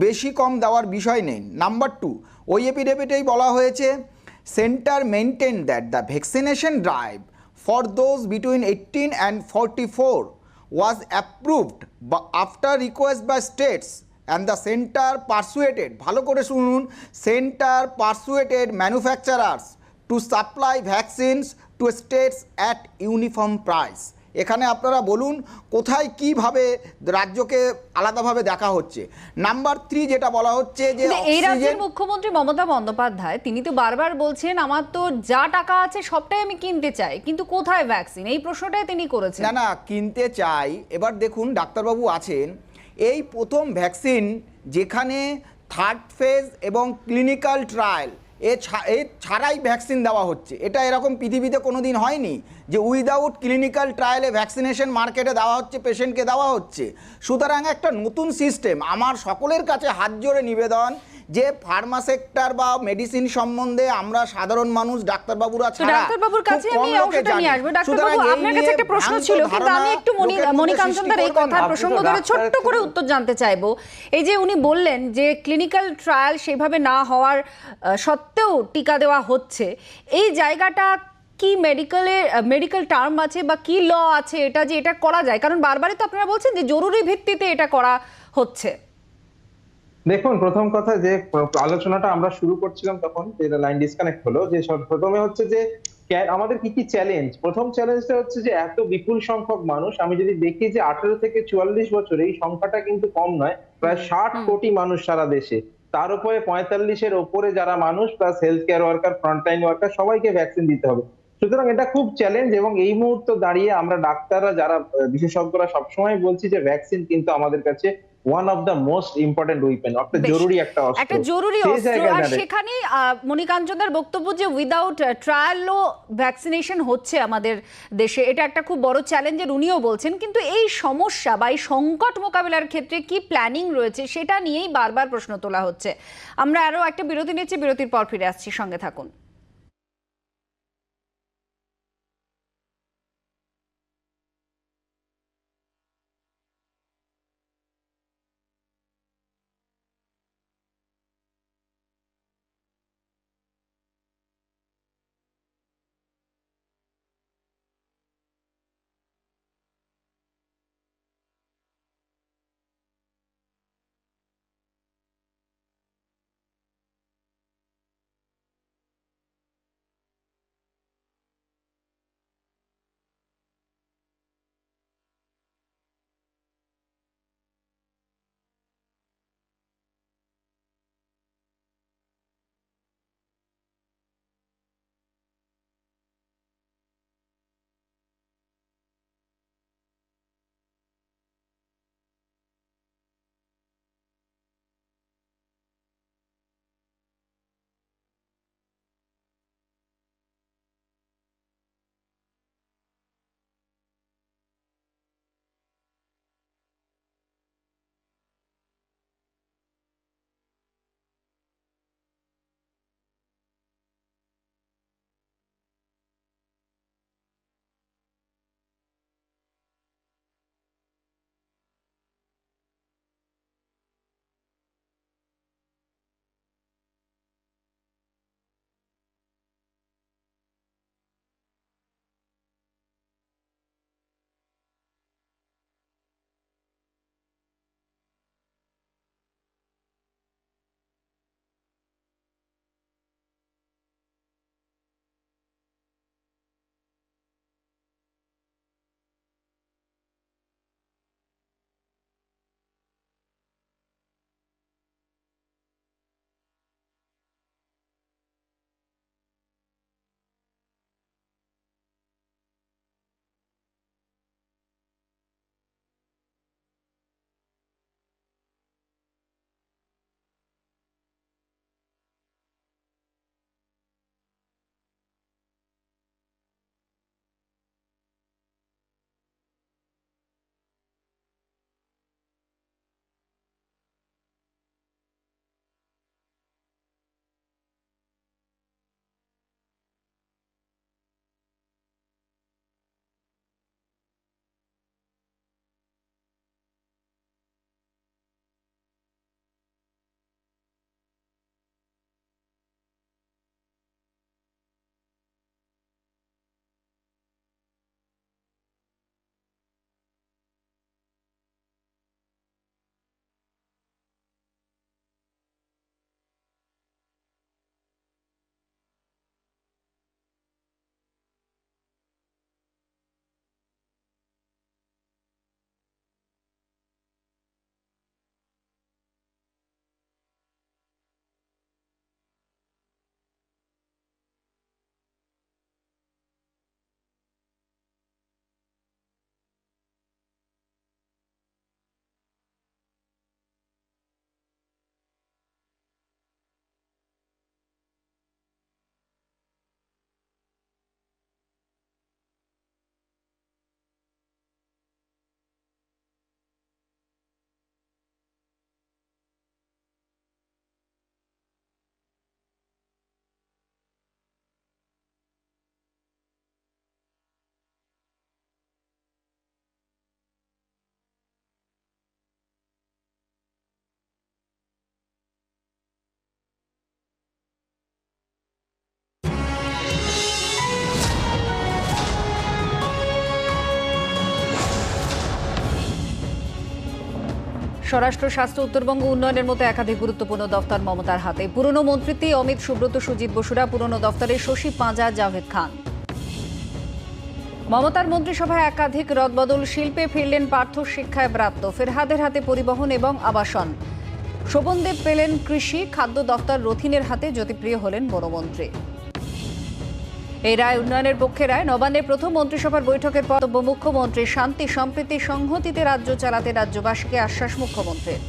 বেশি কম দেওয়ার বিষয় নেই। নাম্বার 2, ওই এপিডেভিটেই বলা হয়েছে centre maintain that the vaccination drive for those between 18 and 44 was approved after request by states and the center persuaded, ভালো করে শুনুন, center persuaded manufacturers to supply vaccines to states at uniform price. এখানে আপনারা বলুন কোথায় কিভাবে রাজ্যকে আলাদাভাবে দেখা হচ্ছে। নাম্বার 3 যেটা বলা হচ্ছে যে কিন্তু এই রাজ্যের অক্সিজেন, মুখ্যমন্ত্রী মমতা বন্দ্যোপাধ্যায় তিনি তো বারবার বলছেন আমার তো যা টাকা আছে সবটাই আমি কিনতে চাই, কিন্তু কোথায় ভ্যাকসিন, এই প্রশ্নটাই তিনি করেছেন। না কিনতে চাই। এবার দেখুন ডাক্তারবাবু আছেন, এই প্রথম ভ্যাকসিন যেখানে থার্ড ফেজ এবং ক্লিনিক্যাল ট্রায়াল এ ছাড়াই ভ্যাকসিন দেওয়া হচ্ছে, এটা এরকম পৃথিবীতে কোনো দিন হয়নি যে উইদাউট ক্লিনিক্যাল ট্রায়ালে ভ্যাকসিনেশন মার্কেটে দেওয়া হচ্ছে, পেশেন্টকে দেওয়া হচ্ছে। সুতরাং একটা নতুন সিস্টেম। আমার সকলের কাছে হাত জোড়ে নিবেদন যে ফার্মা সেক্টর বা মেডিসিন সম্বন্ধে আমরা সাধারণ মানুষ ডাক্তারবাবুরা ছাড়া ডাক্তারবাবুর কাছে খুব কম আমি লোকে অংশটা জানে। নিয়ে আসবো। ডাক্তারবাবু সুতরাং এই আপনার কাছে নিয়ে একটা প্রশ্ন ভ্রান্ত ছিল, কিন্তু ধারণা আমি একটু লোকের মধ্যে মণিকান্তন দার এই সৃষ্টি করবেন কথার না। প্রসঙ্গ আপনি তো ধরে ছোট্ট ডাক্তার করে ছিলেন। উত্তর জানতে চাইবো। এই যে উনি বললেন যে ক্লিনিক্যাল ট্রায়াল সেভাবে না হওয়ার সত্ত্বেও টিকা দেওয়া হচ্ছে, এই জায়গাটা কি মেডিকেল টার্ম আছে বা কি ল আছে এটা যে এটা করা যায়? কারণ বারবারই তো আপনারা বলছেন যে জরুরি ভিত্তিতে এটা করা হচ্ছে। দেখুন, প্রথম কথা যে আলোচনাটা আমরা শুরু করছিলাম তখন যে লাইন ডিসকানেক্ট হলো, যে প্রথমে হচ্ছে যে আমাদের কি কি চ্যালেঞ্জ। প্রথম চ্যালেঞ্জটা হচ্ছে যে এত বিপুল সংখ্যক মানুষ, আমি যদি দেখি যে 18 থেকে 44 বছর, এই সংখ্যাটা কিন্তু কম নয়, প্রায় 60 কোটি মানুষ সারা দেশে। তার উপরে 45-এর ওপরে যারা মানুষ, plus health care worker, frontline worker, সবাইকে ভ্যাকসিন দিতে হবে। সুতরাং এটা খুব চ্যালেঞ্জ, এবং এই মুহূর্তে দাঁড়িয়ে আমরা ডাক্তাররা যারা বিশেষজ্ঞরা সবসময় বলছি যে ভ্যাকসিন কিন্তু আমাদের কাছে one of the most important weapon, একটা বেশ, জরুরি একটা অস্ত্র। একটা জরুরি সেই অস্ত্র। জায়গায় আর দাঁড়িয়ে সেখানে মণিকাঞ্চনদার বক্তব্য যে উইদাউট ট্রায়ালও ভ্যাকসিনেশন হচ্ছে আমাদের দেশে, এটা একটা খুব বড় চ্যালেঞ্জের উনিও বলছেন। কিন্তু এই সমস্যা বা এই সংকট মোকাবিলার ক্ষেত্রে কি প্ল্যানিং রয়েছে সেটা নিয়েই বারবার প্রশ্ন তোলা হচ্ছে। আমরা আরো একটা বিরতি নিচ্ছি, বিরতির পর ফিরে আসছি, সঙ্গে থাকুন। স্বরাষ্ট্র, স্বাস্থ্য, উত্তরবঙ্গ উন্নয়নের মতো একাধিক গুরুত্বপূর্ণ দফতর মমতার হাতে। পুরনো মন্ত্রিত্বে অমিত, সুব্রত, সুজিত বসুরা, পুরনো দফতরে শশী পাঁজা, জাভেদ খান। মমতার মন্ত্রিসভায় একাধিক রদবদল। শিল্পে ফিরলেন পার্থ, শিক্ষায় ব্রাত্য, ফেরহাদের হাতে পরিবহন এবং আবাসন। শোভনদেব পেলেন কৃষি, খাদ্য দফতর রথিনের হাতে, জ্যোতিপ্রিয় হলেন বনমন্ত্রী। এই রায় উন্নয়নের পক্ষে রায়। নবান্নের প্রথম মন্ত্রিসভার বৈঠকের পর মুখ্যমন্ত্রী, শান্তি সম্প্রীতি সংহতিতে রাজ্য চালাতে রাজ্যবাসীকে আশ্বাস মুখ্যমন্ত্রীর।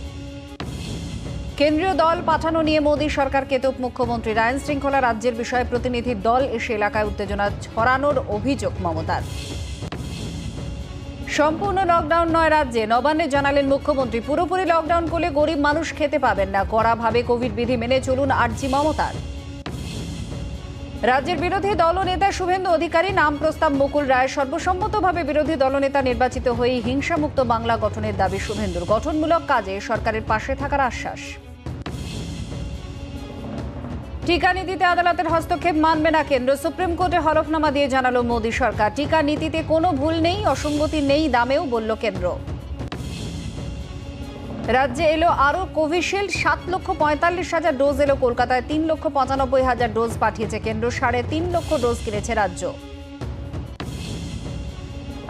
কেন্দ্রীয় দল পাঠানো নিয়ে মোদী সরকারকে তোপ মুখ্যমন্ত্রীর। আইন শৃঙ্খলা রাজ্যের বিষয়ে প্রতিনিধি দল এসে এলাকায় উত্তেজনা ছড়ানোর অভিযোগ মমতার। সম্পূর্ণ লকডাউন নয় রাজ্যে, নবান্নে জানালেন মুখ্যমন্ত্রী। পুরোপুরি লকডাউন করলে গরিব মানুষ খেতে পাবেন না, কড়াভাবে কোভিড বিধি মেনে চলুন আর্জি মমতার। রাজ্যের বিরোধী দলনেতা শুভেন্দু অধিকারী নাম প্রস্তাব মুকুল রায়। সর্বসম্মতভাবে বিরোধী দলনেতা নির্বাচিত হয়ে হিংসামুক্ত বাংলা গঠনের দাবি শুভেন্দুর। গঠনমূলক কাজে সরকারের পাশে থাকার আশ্বাস। টিকা নীতিতে আদালতের হস্তক্ষেপ মানবে না কেন্দ্র, সুপ্রিম কোর্টে হলফনামা দিয়ে জানালো মোদী সরকার। টিকা নীতিতে কোনো ভুল নেই, অসঙ্গতি নেই দামেও, বলল কেন্দ্র। রাজ্যে এলো আরও কোভিশিল্ড, 7,45,000 ডোজ এলো কলকাতায়। 3,95,000 ডোজ পাঠিয়েছে কেন্দ্র, 3.5 লক্ষ ডোজ কিনেছে রাজ্য।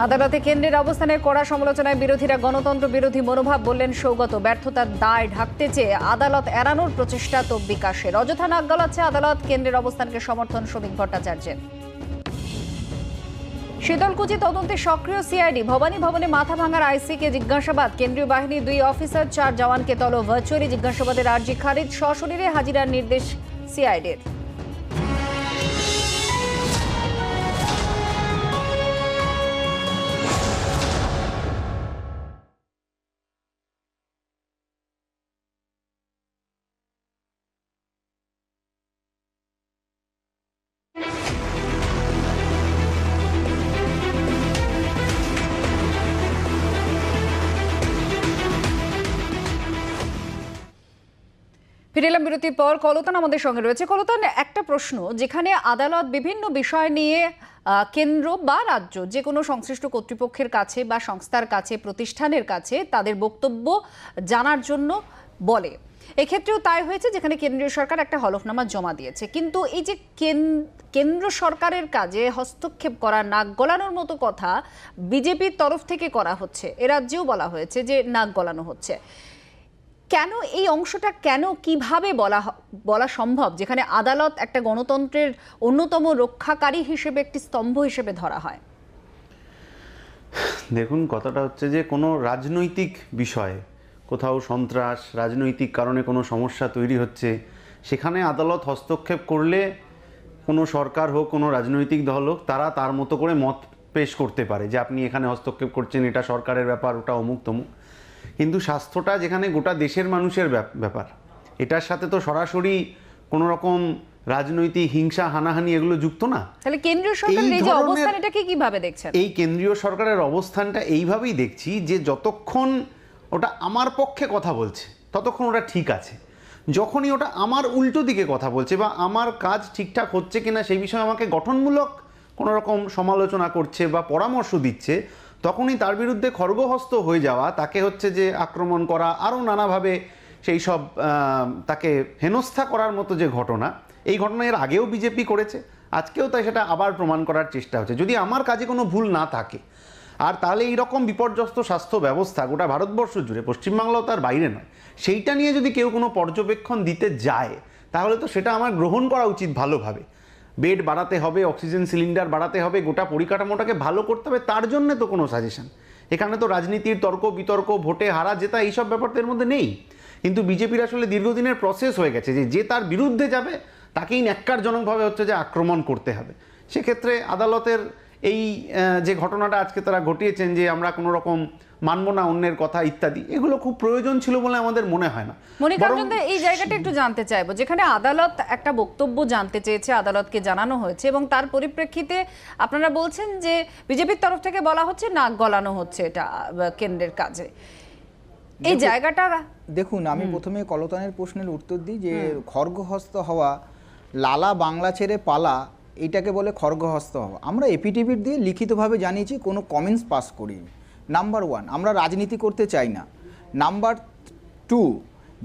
আদালতে কেন্দ্রের অবস্থানের কড়া সমালোচনায় বিরোধীরা গণতন্ত্র বিরোধী মনোভাব, বললেন সৌগত। ব্যর্থতার দায় ঢাকতে চেয়ে আদালত এড়ানোর প্রচেষ্টা তো বিকাশের। অযথা নাক গলাচ্ছে আদালত, কেন্দ্রের অবস্থানকে সমর্থন শ্রমিক ভট্টাচার্যের। শীতলকুচি তদন্তে সক্রিয় সিআইডি, ভবানী ভবনে মাথা ভাঙার আইসিকে জিজ্ঞাসাবাদ। কেন্দ্রীয় বাহিনীর 2 অফিসার, 4 জওয়ানকে তলব। ভার্চুয়ালি জিজ্ঞাসাবাদের আর্জি খারিজ, সশরীরে হাজিরার নির্দেশ সিআইডির। ফিরে এলাম বিরতির পর। কলতান আমাদের সঙ্গে রয়েছে। কলতান, একটা প্রশ্ন, যেখানে আদালত বিভিন্ন বিষয় নিয়ে কেন্দ্র বা রাজ্য যে কোনো সংশ্লিষ্ট কর্তৃপক্ষের কাছে বা সংস্থার কাছে, প্রতিষ্ঠানের কাছে তাদের বক্তব্য জানার জন্য বলে, এক্ষেত্রেও তাই হয়েছে, যেখানে কেন্দ্রীয় সরকার একটা হলফনামা জমা দিয়েছে। কিন্তু এই যে কেন্দ্র সরকারের কাজে হস্তক্ষেপ করা, নাক গলানোর মতো কথা বিজেপির তরফ থেকে করা হচ্ছে, এ রাজ্যেও বলা হয়েছে যে নাক গলানো হচ্ছে। কেন এই অংশটা, কেন কিভাবে বলা সম্ভব, যেখানে আদালত একটা গণতন্ত্রের অন্যতম রক্ষাকারী হিসেবে, একটি স্তম্ভ হিসেবে ধরা হয়? দেখুন, কথাটা হচ্ছে যে কোনো রাজনৈতিক বিষয়ে, কোথাও সন্ত্রাস, রাজনৈতিক কারণে কোনো সমস্যা তৈরি হচ্ছে, সেখানে আদালত হস্তক্ষেপ করলে কোনো সরকার হোক, কোনো রাজনৈতিক দল হোক, তারা তার মতো করে মত পেশ করতে পারে যে আপনি এখানে হস্তক্ষেপ করছেন, এটা সরকারের ব্যাপার, ওটা অমুক তমুক। কিন্তু স্বাস্থ্যটা যেখানে গোটা দেশের মানুষের ব্যাপার, এটার সাথে তো সরাসরি কোনো রকম রাজনৈতিক হিংসা, হানাহানি এগুলো যুক্ত না। তাহলে কেন্দ্রীয় সরকারের এই যে অবস্থান, এটাকে কিভাবে দেখছেন? এই কেন্দ্রীয় সরকারের অবস্থানটা এইভাবেই দেখছি যে যতক্ষণ ওটা আমার পক্ষে কথা বলছে ততক্ষণ ওটা ঠিক আছে। যখনই ওটা আমার উল্টো দিকে কথা বলছে বা আমার কাজ ঠিকঠাক হচ্ছে কিনা সেই বিষয়ে আমাকে গঠনমূলক কোনো রকম সমালোচনা করছে বা পরামর্শ দিচ্ছে, তখনই তার বিরুদ্ধে খড়গহস্ত হয়ে যাওয়া, তাকে হচ্ছে যে আক্রমণ করা, আরও নানাভাবে সেই সব তাকে হেনস্থা করার মতো যে ঘটনা, এই ঘটনা এর আগেও বিজেপি করেছে, আজকেও তাই সেটা আবার প্রমাণ করার চেষ্টা হচ্ছে। যদি আমার কাজে কোনো ভুল না থাকে, আর তাহলে এইরকম বিপর্যস্ত স্বাস্থ্য ব্যবস্থা গোটা ভারতবর্ষ জুড়ে, পশ্চিমবাংলাও তার বাইরে নয়, সেইটা নিয়ে যদি কেউ কোনো পর্যবেক্ষণ দিতে যায়, তাহলে তো সেটা আমার গ্রহণ করা উচিত ভালোভাবে। বেড বাড়াতে হবে, অক্সিজেন সিলিন্ডার বাড়াতে হবে, গোটা পরিকাঠামোটাকে ভালো করতে হবে, তার জন্য তো কোনো সাজেশন। এখানে তো রাজনীতির তর্ক বিতর্ক, ভোটে হারা জেতা, এইসব ব্যাপারদের মধ্যে নেই। কিন্তু বিজেপির আসলে দীর্ঘদিনের প্রসেস হয়ে গেছে যে তার বিরুদ্ধে যাবে তাকেই ন্যাক্কারজনকভাবে হচ্ছে যে আক্রমণ করতে হবে। সেক্ষেত্রে আদালতের এই যে ঘটনাটা আজকে তারা ঘটিয়েছেন, যে আমরা কোনো রকম মানব না অন্যের কথা ইত্যাদি, এগুলো খুব প্রয়োজন ছিল বলে আমাদের মনে হয় না। মনিকাঞ্জন, এই জায়গাটা একটু জানতে চাইবো, যেখানে আদালত একটা বক্তব্য জানতে চেয়েছে, আদালতকে জানানো হয়েছে, এবং তার পরিপ্রেক্ষিতে আপনারা বলছেন যে বিজেপির তরফ থেকে বলা হচ্ছে নাক গলানো হচ্ছে এটা কেন্দ্রের কাজে। এই জায়গাটা দেখুন, আমি প্রথমে কলতানের প্রশ্নের উত্তর দিই যে খড়গহস্ত হওয়া, লালা বাংলা ছেড়ে পালা, এইটাকে বলে খড়গহস্ত হওয়া। আমরা এপিটিভির দিয়ে লিখিতভাবে জানিয়েছি, কোনো কমেন্টস পাস করিনি। নাম্বার 1, আমরা রাজনীতি করতে চাই না। নাম্বার 2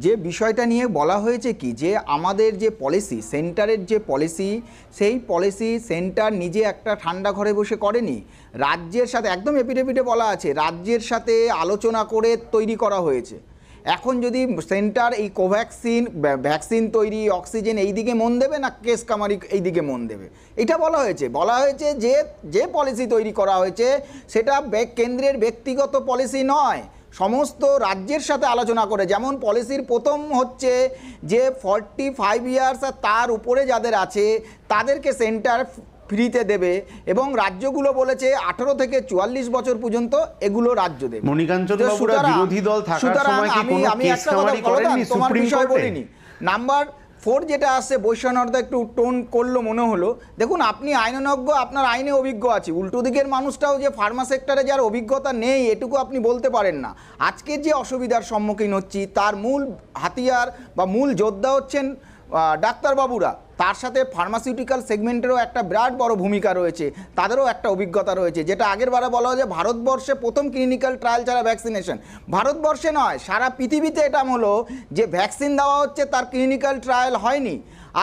যে বিষয়টা নিয়ে বলা হয়েছে কি যে আমাদের যে পলিসি, সেন্টারের যে পলিসি, সেই পলিসি সেন্টার নিজে একটা ঠান্ডা ঘরে বসে করেনি, রাজ্যের সাথে একদম এপিডেভিটে বলা আছে রাজ্যের সাথে আলোচনা করে তৈরি করা হয়েছে। এখন যদি সেন্টার এই কোভ্যাক্সিন ভ্যাকসিন তৈরি, অক্সিজেন এই দিকে মন দেবে না কেস কামারি এই দিকে মন দেবে, এটা বলা হয়েছে যে যে পলিসি তৈরি করা হয়েছে সেটা কেন্দ্রের ব্যক্তিগত পলিসি নয়, সমস্ত রাজ্যের সাথে আলোচনা করে। যেমন পলিসির প্রথম হচ্ছে যে 45 ইয়ার্স আর তার উপরে যাদের আছে তাদেরকে সেন্টার ফ্রিতে দেবে, এবং রাজ্যগুলো বলেছে 18 থেকে 44 বছর পর্যন্ত এগুলো রাজ্য দেবে। মণিকাঞ্চন বাবুরা বিরোধী দল থাকার সময় কি কোনো কেস কামারি করেননি সুপ্রিম কোর্টে? নাম্বার 4 যেটা আসছে, বৈশ্যনর্দা একটু টোন করলো মনে হলো, দেখুন আপনি আইনজ্ঞ, আপনার আইনে অভিজ্ঞ আছে, উল্টো দিকের মানুষটাও যে ফার্মা সেক্টরে যার অভিজ্ঞতা নেই এটুকু আপনি বলতে পারেন না। আজকের যে অসুবিধার সম্মুখীন হচ্ছি তার মূল হাতিয়ার বা মূল যোদ্ধা হচ্ছেন ডাক্তারবাবুরা, তার সাথে ফার্মাসিউটিক্যাল সেগমেন্টেরও একটা বিরাট বড় ভূমিকা রয়েছে, তাদেরও একটা অভিজ্ঞতা রয়েছে। যেটা আগের বারে বলা হয় যে ভারতবর্ষে প্রথম ক্লিনিক্যাল ট্রায়াল ছাড়া ভ্যাকসিনেশন, ভারতবর্ষে নয় সারা পৃথিবীতে এটা হলো যে ভ্যাকসিন দেওয়া হচ্ছে তার ক্লিনিক্যাল ট্রায়াল হয়নি।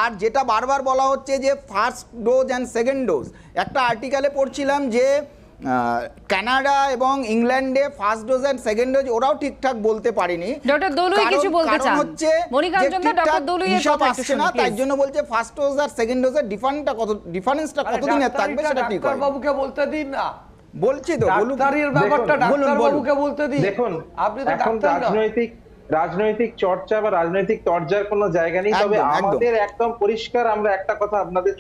আর যেটা বারবার বলা হচ্ছে যে first dose and second dose, একটা আর্টিকেলে পড়ছিলাম যে কানাডা এবং ইংল্যান্ডে first dose and second dose ওরাও ঠিকঠাক বলতে পারেনি। ডক্টর দলুই কিছু বলতে চান? হচ্ছে মণিকাঞ্চন দা, ডক্টর দলুই এর কথা একটু শুনুন তাই জন্য বলছে ফার্স্ট ডোজ আর সেকেন্ড ডোজের ডিফারেন্সটা কতদিনের থাকবে সেটা ঠিক হয়। বাবুকে বলতে দিন না, বলছি তো ডাক্তারের ব্যাপারটা ডাক্তার বাবুকে বলতে দিন। দেখুন আপনি তো এখন ডাক্তার না। রাজনৈতিক চর্চা বা রাজনৈতিক তরজার কোনো জায়গা নেই। তবে একদম, একদম। আমাদের একদম পরিষ্কার আমরা একটা কথা আপনাদের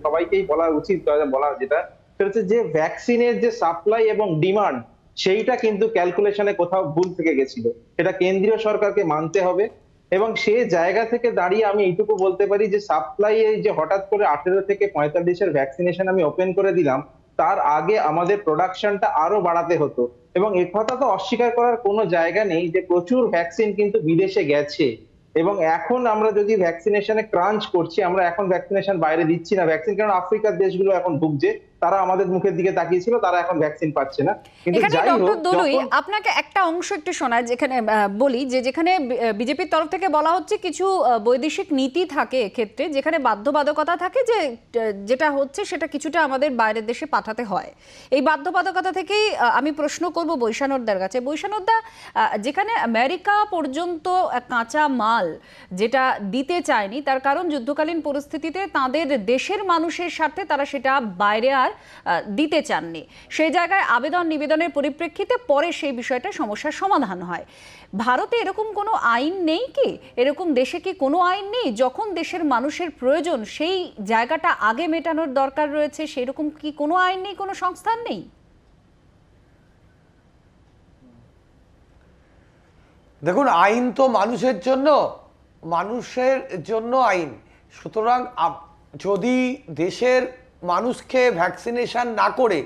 সবাইকেই বলা উচিত, বলা যেটা সেটা হচ্ছে যে ভ্যাকসিনের যে সাপ্লাই এবং ডিমান্ড সেইটা কিন্তু ক্যালকুলেশনে কোথাও ভুল থেকে গেছিল, এটা কেন্দ্রীয় সরকারকে মানতে হবে। এবং সে জায়গা থেকে দাঁড়িয়ে আমি এইটুকু বলতে পারি যে সাপ্লাই যে হঠাৎ করে 18 থেকে 45-এর ভ্যাকসিনেশন আমি ওপেন করে দিলাম, তার আগে আমাদের প্রোডাকশনটা আরো বাড়াতে হতো। এবং এ কথা তো অস্বীকার করার কোনো জায়গা নেই যে প্রচুর ভ্যাকসিন কিন্তু বিদেশে গেছে, এবং এখন আমরা যদি ভ্যাকসিনেশনে ক্রাঞ্চ করছি, আমরা এখন ভ্যাকসিনেশন বাইরে দিচ্ছি না ভ্যাকসিন, কারণ আফ্রিকার দেশগুলো এখন ভুগছে, তারা আমাদের মুখের দিকে তাকিয়েছিল, তারা এখন ভ্যাকসিন পাচ্ছে না। কিন্তু এখানে যাই হোক, ডক্টর দলুই আপনাকে একটা অংশ একটু শোনায়, যেখানে বলি যে যেখানে বিজেপির তরফ থেকে বলা হচ্ছে কিছু বৈদেশিক নীতি থাকে এক্ষেত্রে, যেখানে বাধ্যবাধকতা থাকে যে যেটা হচ্ছে সেটা কিছুটা আমাদের বাইরের দেশে পাঠাতে হয়। এই বাধ্যবাধকতা থেকেই আমি প্রশ্ন করব বৈশানরদার কাছে। বৈশানরদা, যেখানে আমেরিকা পর্যন্ত কাঁচা মাল যেটা দিতে চায়নি, তার কারণ যুদ্ধকালীন পরিস্থিতিতে তাদের দেশের মানুষের স্বার্থে তারা সেটা বাইরে আর দিতে চাননি, সেই জায়গায় আবেদন নিবেদনের পরিপ্রেক্ষিতে পরে সেই বিষয়টা সমস্যার সমাধান হয়। ভারতে এরকম কোনো আইন নেই কি? এরকম দেশে কি কোনো আইন নেই? যখন দেশের মানুষের প্রয়োজন সেই জায়গাটা আগে মেটানোর দরকার রয়েছে, সেরকম কি কোনো আইন নেই, কোনো সংস্থান নেই? দেখুন, আইন তো মানুষের জন্য আইন। সুতরাং যদি দেশের মানুষকে ভ্যাকসিনেশন না করে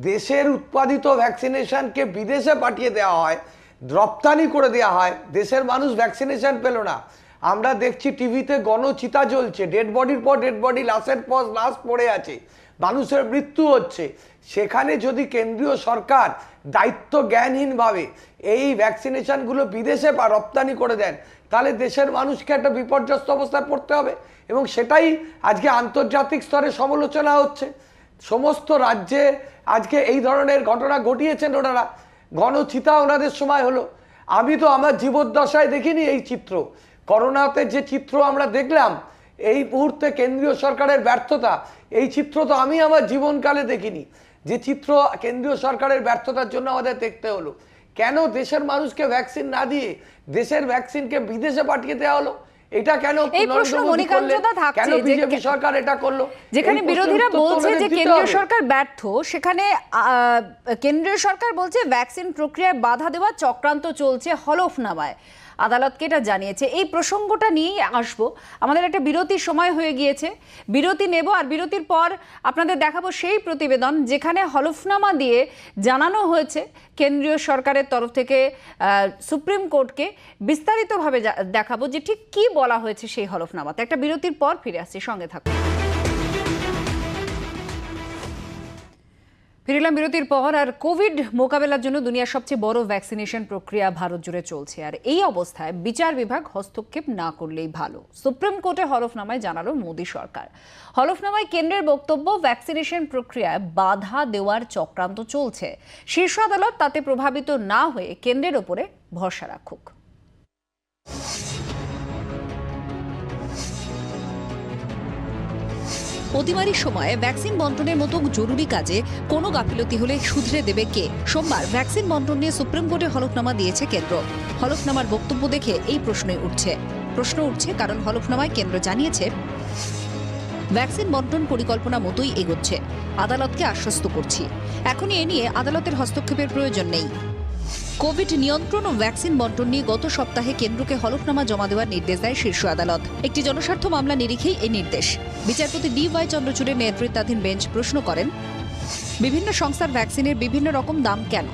দেশের উৎপাদিত ভ্যাকসিনেশনকে বিদেশে পাঠিয়ে দেওয়া হয়, রপ্তানি করে দেওয়া হয়, দেশের মানুষ ভ্যাকসিনেশন পেল না। আমরা দেখছি টিভিতে গণচিতা জ্বলছে, ডেড বডির পর ডেড বডি, লাশের পর লাশ পড়ে আছে, মানুষের মৃত্যু হচ্ছে। সেখানে যদি কেন্দ্রীয় সরকার দায়িত্ব জ্ঞানহীনভাবে এই ভ্যাকসিনেশনগুলো বিদেশে বা রপ্তানি করে দেন, তাহলে দেশের মানুষকে একটা বিপর্যস্ত অবস্থায় পড়তে হবে। এবং সেটাই আজকে আন্তর্জাতিক স্তরে সমালোচনা হচ্ছে। সমস্ত রাজ্যে আজকে এই ধরনের ঘটনা ঘটিয়েছেন ওনারা, গণচিতা ওনাদের সময় হলো। আমি তো আমার জীবদ্দশায় দেখিনি এই চিত্র। করোনাতে যে চিত্র আমরা দেখলাম, এই মুহূর্তে কেন্দ্রীয় সরকারের ব্যর্থতা, এই চিত্র তো আমি আমার জীবনকালে দেখিনি। যে চিত্র কেন্দ্রীয় সরকারের ব্যর্থতার জন্য আমাদের দেখতে হলো। কেন দেশের মানুষকে ভ্যাকসিন না দিয়ে দেশের ভ্যাকসিনকে বিদেশে পাঠিয়ে দেওয়া হলো? এটা কেন এই প্রশ্ন মণিকাঞ্চনদা থাকছে, কেন বিজেপি সরকার এটা করলো? যেখানে বিরোধীরা বলছে যে কেন্দ্রীয় সরকার ব্যর্থ, সেখানে কেন্দ্রীয় সরকার বলছে ভ্যাকসিন প্রক্রিয়ায় বাধা দেওয়া চক্রান্ত চলছে হলফনামায়। আদালতকে এটা জানিয়েছে। এই প্রসঙ্গটা নিয়েই আসবো। আমাদের একটা বিরতির সময় হয়ে গিয়েছে, বিরতি নেব, আর বিরতির পর আপনাদের দেখাবো সেই প্রতিবেদন যেখানে হলফনামা দিয়ে জানানো হয়েছে কেন্দ্রীয় সরকারের তরফ থেকে সুপ্রিম কোর্টকে। বিস্তারিতভাবে দেখাবো যে ঠিক কি বলা হয়েছে সেই হলফনামাতে। একটা বিরতির পর ফিরে আসছি, সঙ্গে থাকুন। ফিরলাম বিরতির পর। আর কোভিড মোকাবেলার জন্য দুনিয়ার সবচেয়ে বড় ভ্যাকসিনেশন প্রক্রিয়া ভারত জুড়ে চলছে, আর এই অবস্থায় বিচার বিভাগ হস্তক্ষেপ না করলেই ভালো। সুপ্রিম কোর্টে হলফনামায় জানালো মোদী সরকার। হলফনামায় কেন্দ্রের বক্তব্য, ভ্যাকসিনেশন প্রক্রিয়ায় বাধা দেওয়ার চক্রান্ত চলছে। শীর্ষ আদালত তাতে প্রভাবিত না হয়ে কেন্দ্রের ওপরে ভরসা রাখুক। অতিমারির সময়ে ভ্যাকসিন বন্টনের মতো জরুরি কাজে কোনো গাফিলতি হলে শুধরে দেবে কে? সোমবার ভ্যাকসিন বন্টন নিয়ে সুপ্রিম কোর্টে হলফনামা দিয়েছে কেন্দ্র। হলফনামার বক্তব্য দেখে এই প্রশ্ন উঠছে কারণ হলফনামায় কেন্দ্র জানিয়েছে ভ্যাকসিন বন্টন পরিকল্পনা মতোই এগোচ্ছে। আদালতকে আশ্বস্ত করছি, এখনই এ নিয়ে আদালতের হস্তক্ষেপের প্রয়োজন নেই। কোভিড নিয়ন্ত্রণ ও ভ্যাকসিন বন্টন নিয়ে গত সপ্তাহে কেন্দ্রকে হলফনামা জমা দেওয়ার নির্দেশ দেয় শীর্ষ আদালত। একটি জনস্বার্থ মামলা নিরিখেই এই নির্দেশ। বিচারপতি DY চন্দ্রচূড়ের নেতৃত্বাধীন বেঞ্চ প্রশ্ন করেন, বিভিন্ন সংস্থার ভ্যাকসিনের বিভিন্ন রকম দাম কেন?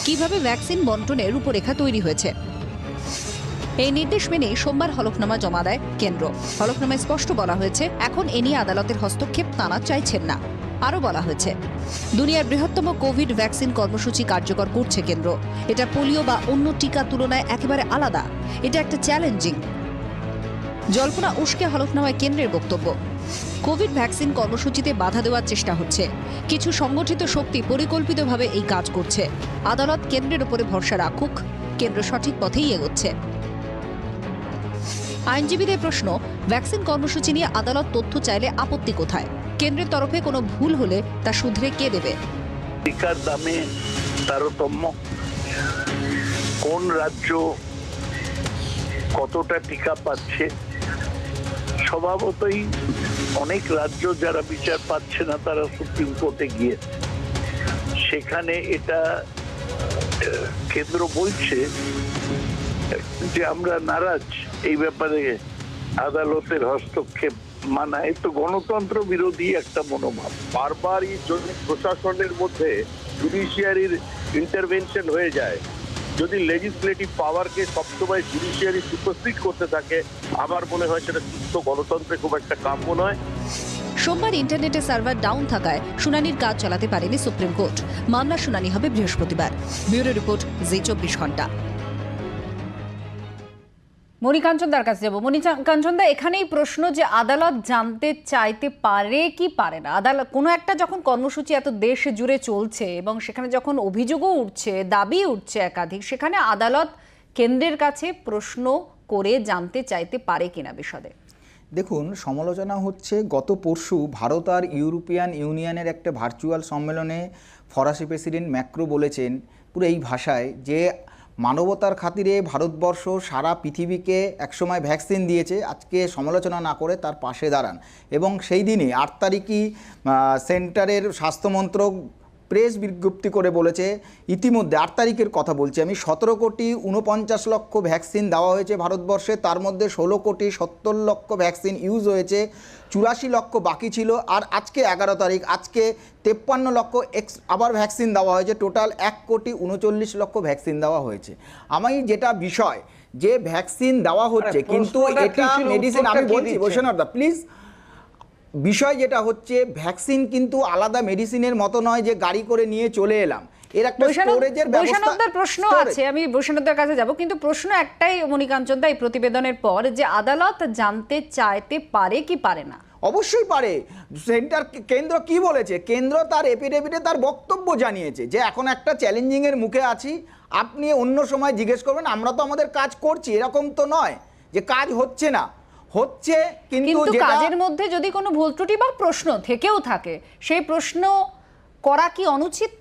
কিভাবে ভ্যাকসিন বন্টনের রূপরেখা তৈরি হয়েছে? এই নির্দেশ মেনে সোমবার হলফনামা জমা দেয় কেন্দ্র। হলফনামায় স্পষ্ট বলা হয়েছে, এখন এ নিয়ে আদালতের হস্তক্ষেপ তারা চাইছেন না। আরও বলা হয়েছে, দুনিয়ার বৃহত্তম কোভিড ভ্যাকসিন কর্মসূচি কার্যকর করছে কেন্দ্র। এটা পোলিও বা অন্য টিকার তুলনায় একেবারে আলাদা। এটা একটা চ্যালেঞ্জিং। জল্পনা উস্কে হলফনামায় কেন্দ্রের বক্তব্য, কোভিড ভ্যাকসিন কর্মসূচিতে বাধা দেওয়ার চেষ্টা হচ্ছে। কিছু সংগঠিত শক্তি পরিকল্পিতভাবে এই কাজ করছে। আদালত কেন্দ্রের উপরে ভরসা রাখুক, কেন্দ্র সঠিক পথেই এগোচ্ছে। আইনজীবীদের প্রশ্ন, ভ্যাকসিন কর্মসূচি নিয়ে আদালত তথ্য চাইলে আপত্তি কোথায়? কেন্দ্রের তরফে কোনো ভুল হলে তা শুধরে কে দেবে? টিকার দামে তারতম্য, কোন রাজ্য কতটা টিকা পাচ্ছে, স্বভাবতই অনেক রাজ্য যারা বিচার পাচ্ছে না তারা সুপ্রিম কোর্টে গিয়ে সেখানে এটা কেন্দ্র বলছে যে আমরা নারাজ এই ব্যাপারে আদালতের হস্তক্ষেপ মানায়। তো গণতন্ত্র বিরোধী একটা মনোভাব। বারবারই যদি প্রশাসনের মধ্যে জুডিশিয়ারির ইন্টারভেনশন হয়ে যায়, যদি লেজিসলেটিভ পাওয়ারকে সবসময় জুডিশিয়ারি সুপারসিড করতে থাকে, আমার মনে হয় সেটা সুস্থ গণতন্ত্রে খুব একটা কাম্য নয়। সোমবার ইন্টারনেটে সার্ভার ডাউন থাকায় শুনানির কাজ চালাতে পারেনি সুপ্রিম কোর্ট। মামলার শুনানি হবে বৃহস্পতিবার। ব্যুরো রিপোর্ট, জি 24 ঘন্টা। মণিকাঞ্চনদার কাছে যাবো। মণিকাঞ্চনদা, এখানেই প্রশ্ন যে আদালত জানতে চাইতে পারে কি পারে না? আদালত কোনো একটা যখন কর্মসূচি এত দেশ জুড়ে চলছে এবং সেখানে যখন অভিযোগও উঠছে, দাবি উঠছে একাধিক, সেখানে আদালত কেন্দ্রের কাছে প্রশ্ন করে জানতে চাইতে পারে কিনা বিশদে? দেখুন, সমালোচনা হচ্ছে গত পরশু ভারত আর ইউরোপিয়ান ইউনিয়নের একটা ভার্চুয়াল সম্মেলনে ফরাসি প্রেসিডেন্ট ম্যাক্রো বলেছেন পুরো এই ভাষায় যে মানবতার খাতিরে ভারতবর্ষ সারা পৃথিবীকে একসময় ভ্যাকসিন দিয়েছে, আজকে সমালোচনা না করে তার পাশে দাঁড়ান। এবং সেই দিনই 8 তারিখই সেন্টারের স্বাস্থ্যমন্ত্রক প্রেস বিজ্ঞপ্তি করে বলেছে, ইতিমধ্যে 8 তারিখের কথা বলছি আমি, 17,49,00,000 ভ্যাকসিন দেওয়া হয়েছে ভারতবর্ষে। তার মধ্যে 16,70,00,000 ভ্যাকসিন ইউজ হয়েছে, 84 লক্ষ বাকি ছিল। আর আজকে 11 তারিখ, আজকে 53 লক্ষ আবার ভ্যাকসিন দেওয়া হয়েছে। টোটাল 1,39,00,000 ভ্যাকসিন দেওয়া হয়েছে। আমি যেটা বিষয় যে ভ্যাকসিন দেওয়া হচ্ছে, কিন্তু এটা মেডিসিন, আমি বলছি বৈষ্ণবদা প্লিজ, বিষয় যেটা হচ্ছে ভ্যাকসিন কিন্তু আলাদা মেডিসিনের মতো নয় যে গাড়ি করে নিয়ে চলে এলাম। এর একটা স্টোরেজের বৈষ্ণবদার প্রশ্ন আছে, আমি বৈষ্ণবদার কাছে যাব, কিন্তু প্রশ্ন একটাই মণিকাঞ্চনদা, এই প্রতিবেদনের পর যে আদালত জানতে চাইতে পারে কি পারে না? অবশ্যই পারে। কেন্দ্র কি বলেছে? কেন্দ্র তার এফিডেভিটে তার বক্তব্য জানিয়েছে যে এখন একটা চ্যালেঞ্জিংয়ের মুখে আছি, আপনি অন্য সময় জিজ্ঞেস করবেন, আমরা তো আমাদের কাজ করছি, এরকম তো নয় যে কাজ হচ্ছে না, হচ্ছে। কিন্তু কাজের মধ্যে যদি কোনো ভুল ত্রুটি বা প্রশ্ন থেকেও থাকে, সেই প্রশ্ন করা কি অনুচিত?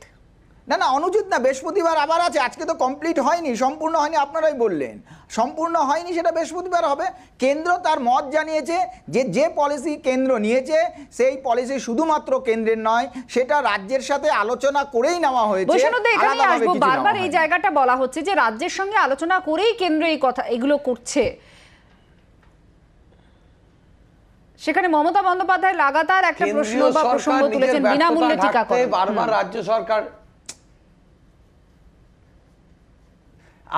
না না, অনুচিত না। বৃহস্পতিবার আবার আছে, আজকে তো কমপ্লিট হয়নি, সম্পূর্ণ হয়নি, আপনারাই বললেন সম্পূর্ণ হয়নি, সেটা বৃহস্পতিবার হবে। কেন্দ্র তার মত জানিয়েছে যে পলিসি কেন্দ্র নিয়েছে সেই পলিসি শুধুমাত্র কেন্দ্রের নয়, সেটা রাজ্যের সাথে আলোচনা করেই নেওয়া হয়েছে। বারবার এই জায়গাটা বলা হচ্ছে যে রাজ্যের সঙ্গে আলোচনা করেই কেন্দ্র এই কথা এগুলো করছে। সেখানে মমতা বন্দ্যোপাধ্যায় লাগাতার একটা প্রশ্ন বা প্রসঙ্গ তুলেছেন, বিনামূল্যে টিকাকরণ। বারবার রাজ্য সরকার,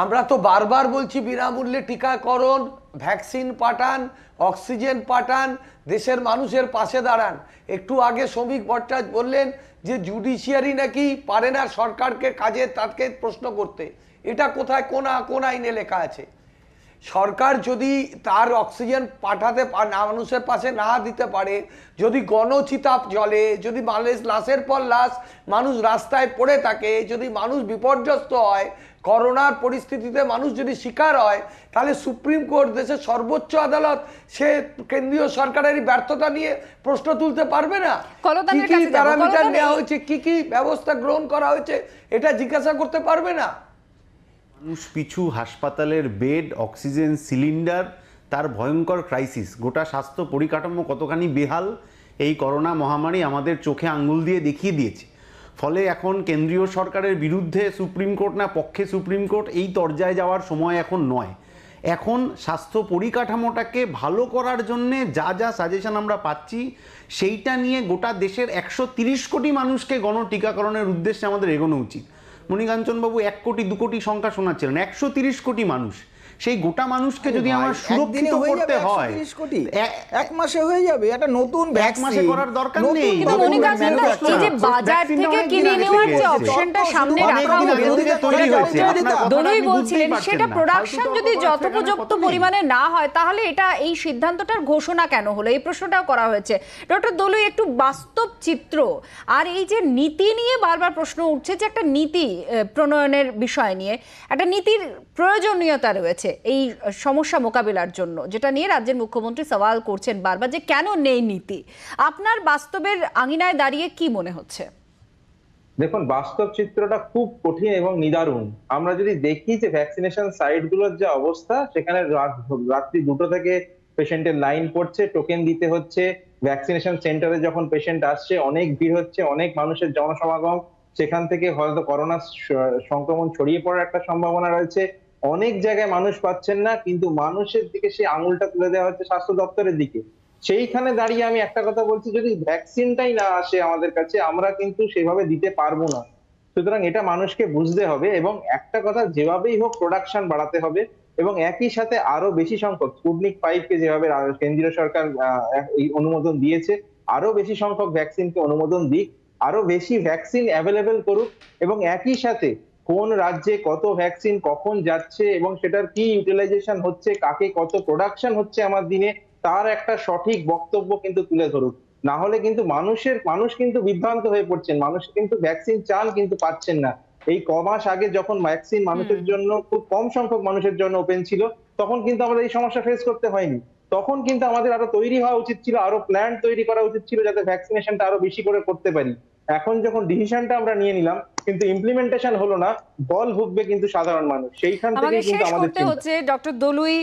আমরা তো বারবার বলছি বিনামূল্যে টিকাকরণ, ভ্যাকসিন পাঠান, অক্সিজেন পাঠান, দেশের মানুষের পাশে দাঁড়ান। একটু আগে শ্রমিক ভট্টাচার্য বললেন যে জুডিশিয়ারি নাকি পারে না সরকারকে কাজে তাকে প্রশ্ন করতে, এটা কোথায় কোন আইনে লেখা আছে? সরকার যদি তার অক্সিজেন পাঠাতে মানুষের পাশে না দিতে পারে, যদি গণচিতা জ্বলে, যদি লাশের পর লাশ মানুষ রাস্তায় পড়ে থাকে, যদি মানুষ বিপর্যস্ত হয়, করোনার পরিস্থিতিতে মানুষ যদি শিকার হয়, তাহলে সুপ্রিম কোর্ট, দেশের সর্বোচ্চ আদালত, সে কেন্দ্রীয় সরকারেরই ব্যর্থতা নিয়ে প্রশ্ন তুলতে পারবে না? কি কি প্যারামিটার নেওয়া হয়েছে, কি কি ব্যবস্থা গ্রহণ করা হয়েছে, এটা জিজ্ঞাসা করতে পারবে না? মানুষ পিছু হাসপাতালের বেড, অক্সিজেন সিলিন্ডার, তার ভয়ঙ্কর ক্রাইসিস, গোটা স্বাস্থ্য পরিকাঠামো কতখানি বেহাল এই করোনা মহামারী আমাদের চোখে আঙ্গুল দিয়ে দেখিয়ে দিয়েছে। ফলে এখন কেন্দ্রীয় সরকারের বিরুদ্ধে সুপ্রিম কোর্ট না পক্ষে সুপ্রিম কোর্ট এই তরজায় যাওয়ার সময় এখন নয়। এখন স্বাস্থ্য পরিকাঠামোটাকে ভালো করার জন্যে যা যা সাজেশন আমরা পাচ্ছি সেইটা নিয়ে গোটা দেশের 130 কোটি মানুষকে গণটিকাকরণের উদ্দেশ্যে আমাদের এগোনো উচিত। মণিকাঞ্চনবাবু 1 কোটি 2 কোটি সংখ্যা শোনাচ্ছিলেন, 130 কোটি মানুষ, সেই গোটা মানুষকে যদি আমার সুরক্ষিত করতে হয়, 130 কোটি এক মাসে হয়ে যাবে। একটা নতুন এক মাসে করার দরকার নেই। কিন্তু মনিকাঞ্চন দা, এই যে বাজার থেকে কিনে নেওয়ার যে অপশনটা সামনে রাখা হলো, দলুই বলছিলেন সেটা প্রোডাকশন যদি যথোপযুক্ত পরিমাণে না হয় তাহলে এটা এই সিদ্ধান্তটার ঘোষণা কেন হলো, এই প্রশ্নটাও করা হয়েছে। ডক্টর দলুই, একটু বাস্তব চিত্র আর এই যে নীতি নিয়ে বারবার প্রশ্ন উঠছে, যে একটা নীতি প্রণয়নের বিষয় নিয়ে একটা নীতির প্রয়োজনীয়তা রয়েছে এই সমস্যা মোকাবিলার জন্য, যেটা নিয়ে রাজ্যের মুখ্যমন্ত্রী সওয়াল করছেন বারবার যে কেন নেই নীতি। আপনার বাস্তবের আঙিনায় দাঁড়িয়ে কি মনে হচ্ছে? দেখুন, বাস্তব চিত্রটা খুব কঠিন এবং নিদারুণ। আমরা যদি দেখি যে ভ্যাকসিনেশন সাইট গুলোর যে অবস্থা, সেখানে রাত্রি 2টো থেকে পেশেন্টের লাইন পড়ছে, টোকেন দিতে হচ্ছে। ভ্যাকসিনেশন সেন্টারে যখন পেশেন্ট আসছে অনেক ভিড় হচ্ছে, অনেক মানুষের জনসমাগম, সেখান থেকে হয়তো করোনা সংক্রমণ ছড়িয়ে পড়ার একটা সম্ভাবনা রয়েছে। অনেক জায়গায় মানুষ পাচ্ছেন না, কিন্তু মানুষের দিকে সেই আঙুলটা তুলে দেওয়া হচ্ছে স্বাস্থ্য দপ্তরের দিকে। সেইখানে দাঁড়িয়ে আমি একটা কথা বলছি, যদি ভ্যাকসিনটাই না আসে আমাদের কাছে, আমরা কিন্তু সেভাবে দিতে পারবো না। সুতরাং এটা মানুষকে বুঝতে হবে, এবং একটা কথা, যেভাবেই হোক প্রোডাকশন বাড়াতে হবে, এবং একই সাথে আরো বেশি সংখ্যক স্পুটনিক 5 কে যেভাবে কেন্দ্রীয় সরকার এই অনুমোদন দিয়েছে, আরো বেশি সংখ্যক ভ্যাকসিনকে অনুমোদন দিক, আরো বেশি ভ্যাকসিন অ্যাভেলেবেল করুক, এবং একই সাথে কোন রাজ্যে কত ভ্যাকসিন কখন যাচ্ছে এবং সেটার কি ইউটিলাইজেশন হচ্ছে, কাকে কত প্রোডাকশন হচ্ছে আমার দিনে, তার একটা সঠিক বক্তব্য কিন্তু তুলে ধরুক। না হলে কিন্তু মানুষ কিন্তু বিভ্রান্ত হয়ে পড়ছেন, মানুষ কিন্তু ভ্যাকসিন চান কিন্তু পাচ্ছেন না। এই কমাস আগে যখন ভ্যাকসিন মানুষের জন্য, খুব কম সংখ্যক মানুষের জন্য ওপেন ছিল, তখন কিন্তু আমাদের এই সমস্যা ফেস করতে হয়নি। তখন কিন্তু আমাদের আরো তৈরি হওয়া উচিত ছিল, আরো প্ল্যান তৈরি করা উচিত ছিল, যাতে ভ্যাকসিনেশনটা আরো বেশি করে করতে পারি। এখন যখন ডিসিশনটা আমরা নিয়ে নিলাম কিন্তু ইমপ্লিমেন্টেশন হলো না, বল ভুগবে কিন্তু সাধারণ মানুষ। সেইখান থেকে কিন্তু আমাদের চিন্তা হচ্ছে। ডক্টর দলুই,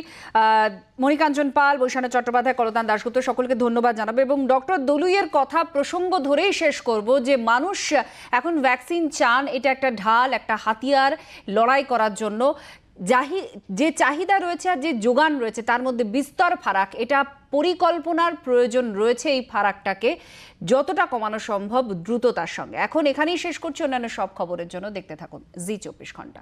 মণিকাঞ্চন পাল, বৈশানা চট্টোপাধ্যায়, কলতান দাশগুপ্ত, সকলকে ধন্যবাদ জানাবো। এবং ডক্টর দলুইয়ের কথা প্রসঙ্গ ধরেই শেষ করব, যে মানুষ এখন ভ্যাকসিন চান, এটা একটা ঢাল, একটা হাতিয়ার লড়াই করার জন্য। যে চাহিদা রয়েছে আর যে যোগান রয়েছে তার মধ্যে বিস্তর ফারাক। এটা পরিকল্পনার প্রয়োজন রয়েছে এই ফারাকটাকে যতটা কমানো সম্ভব দ্রুততার সঙ্গে। এখন এখানেই শেষ করছি। অন্যান্য সব খবরের জন্য দেখতে থাকুন জি 24 ঘন্টা।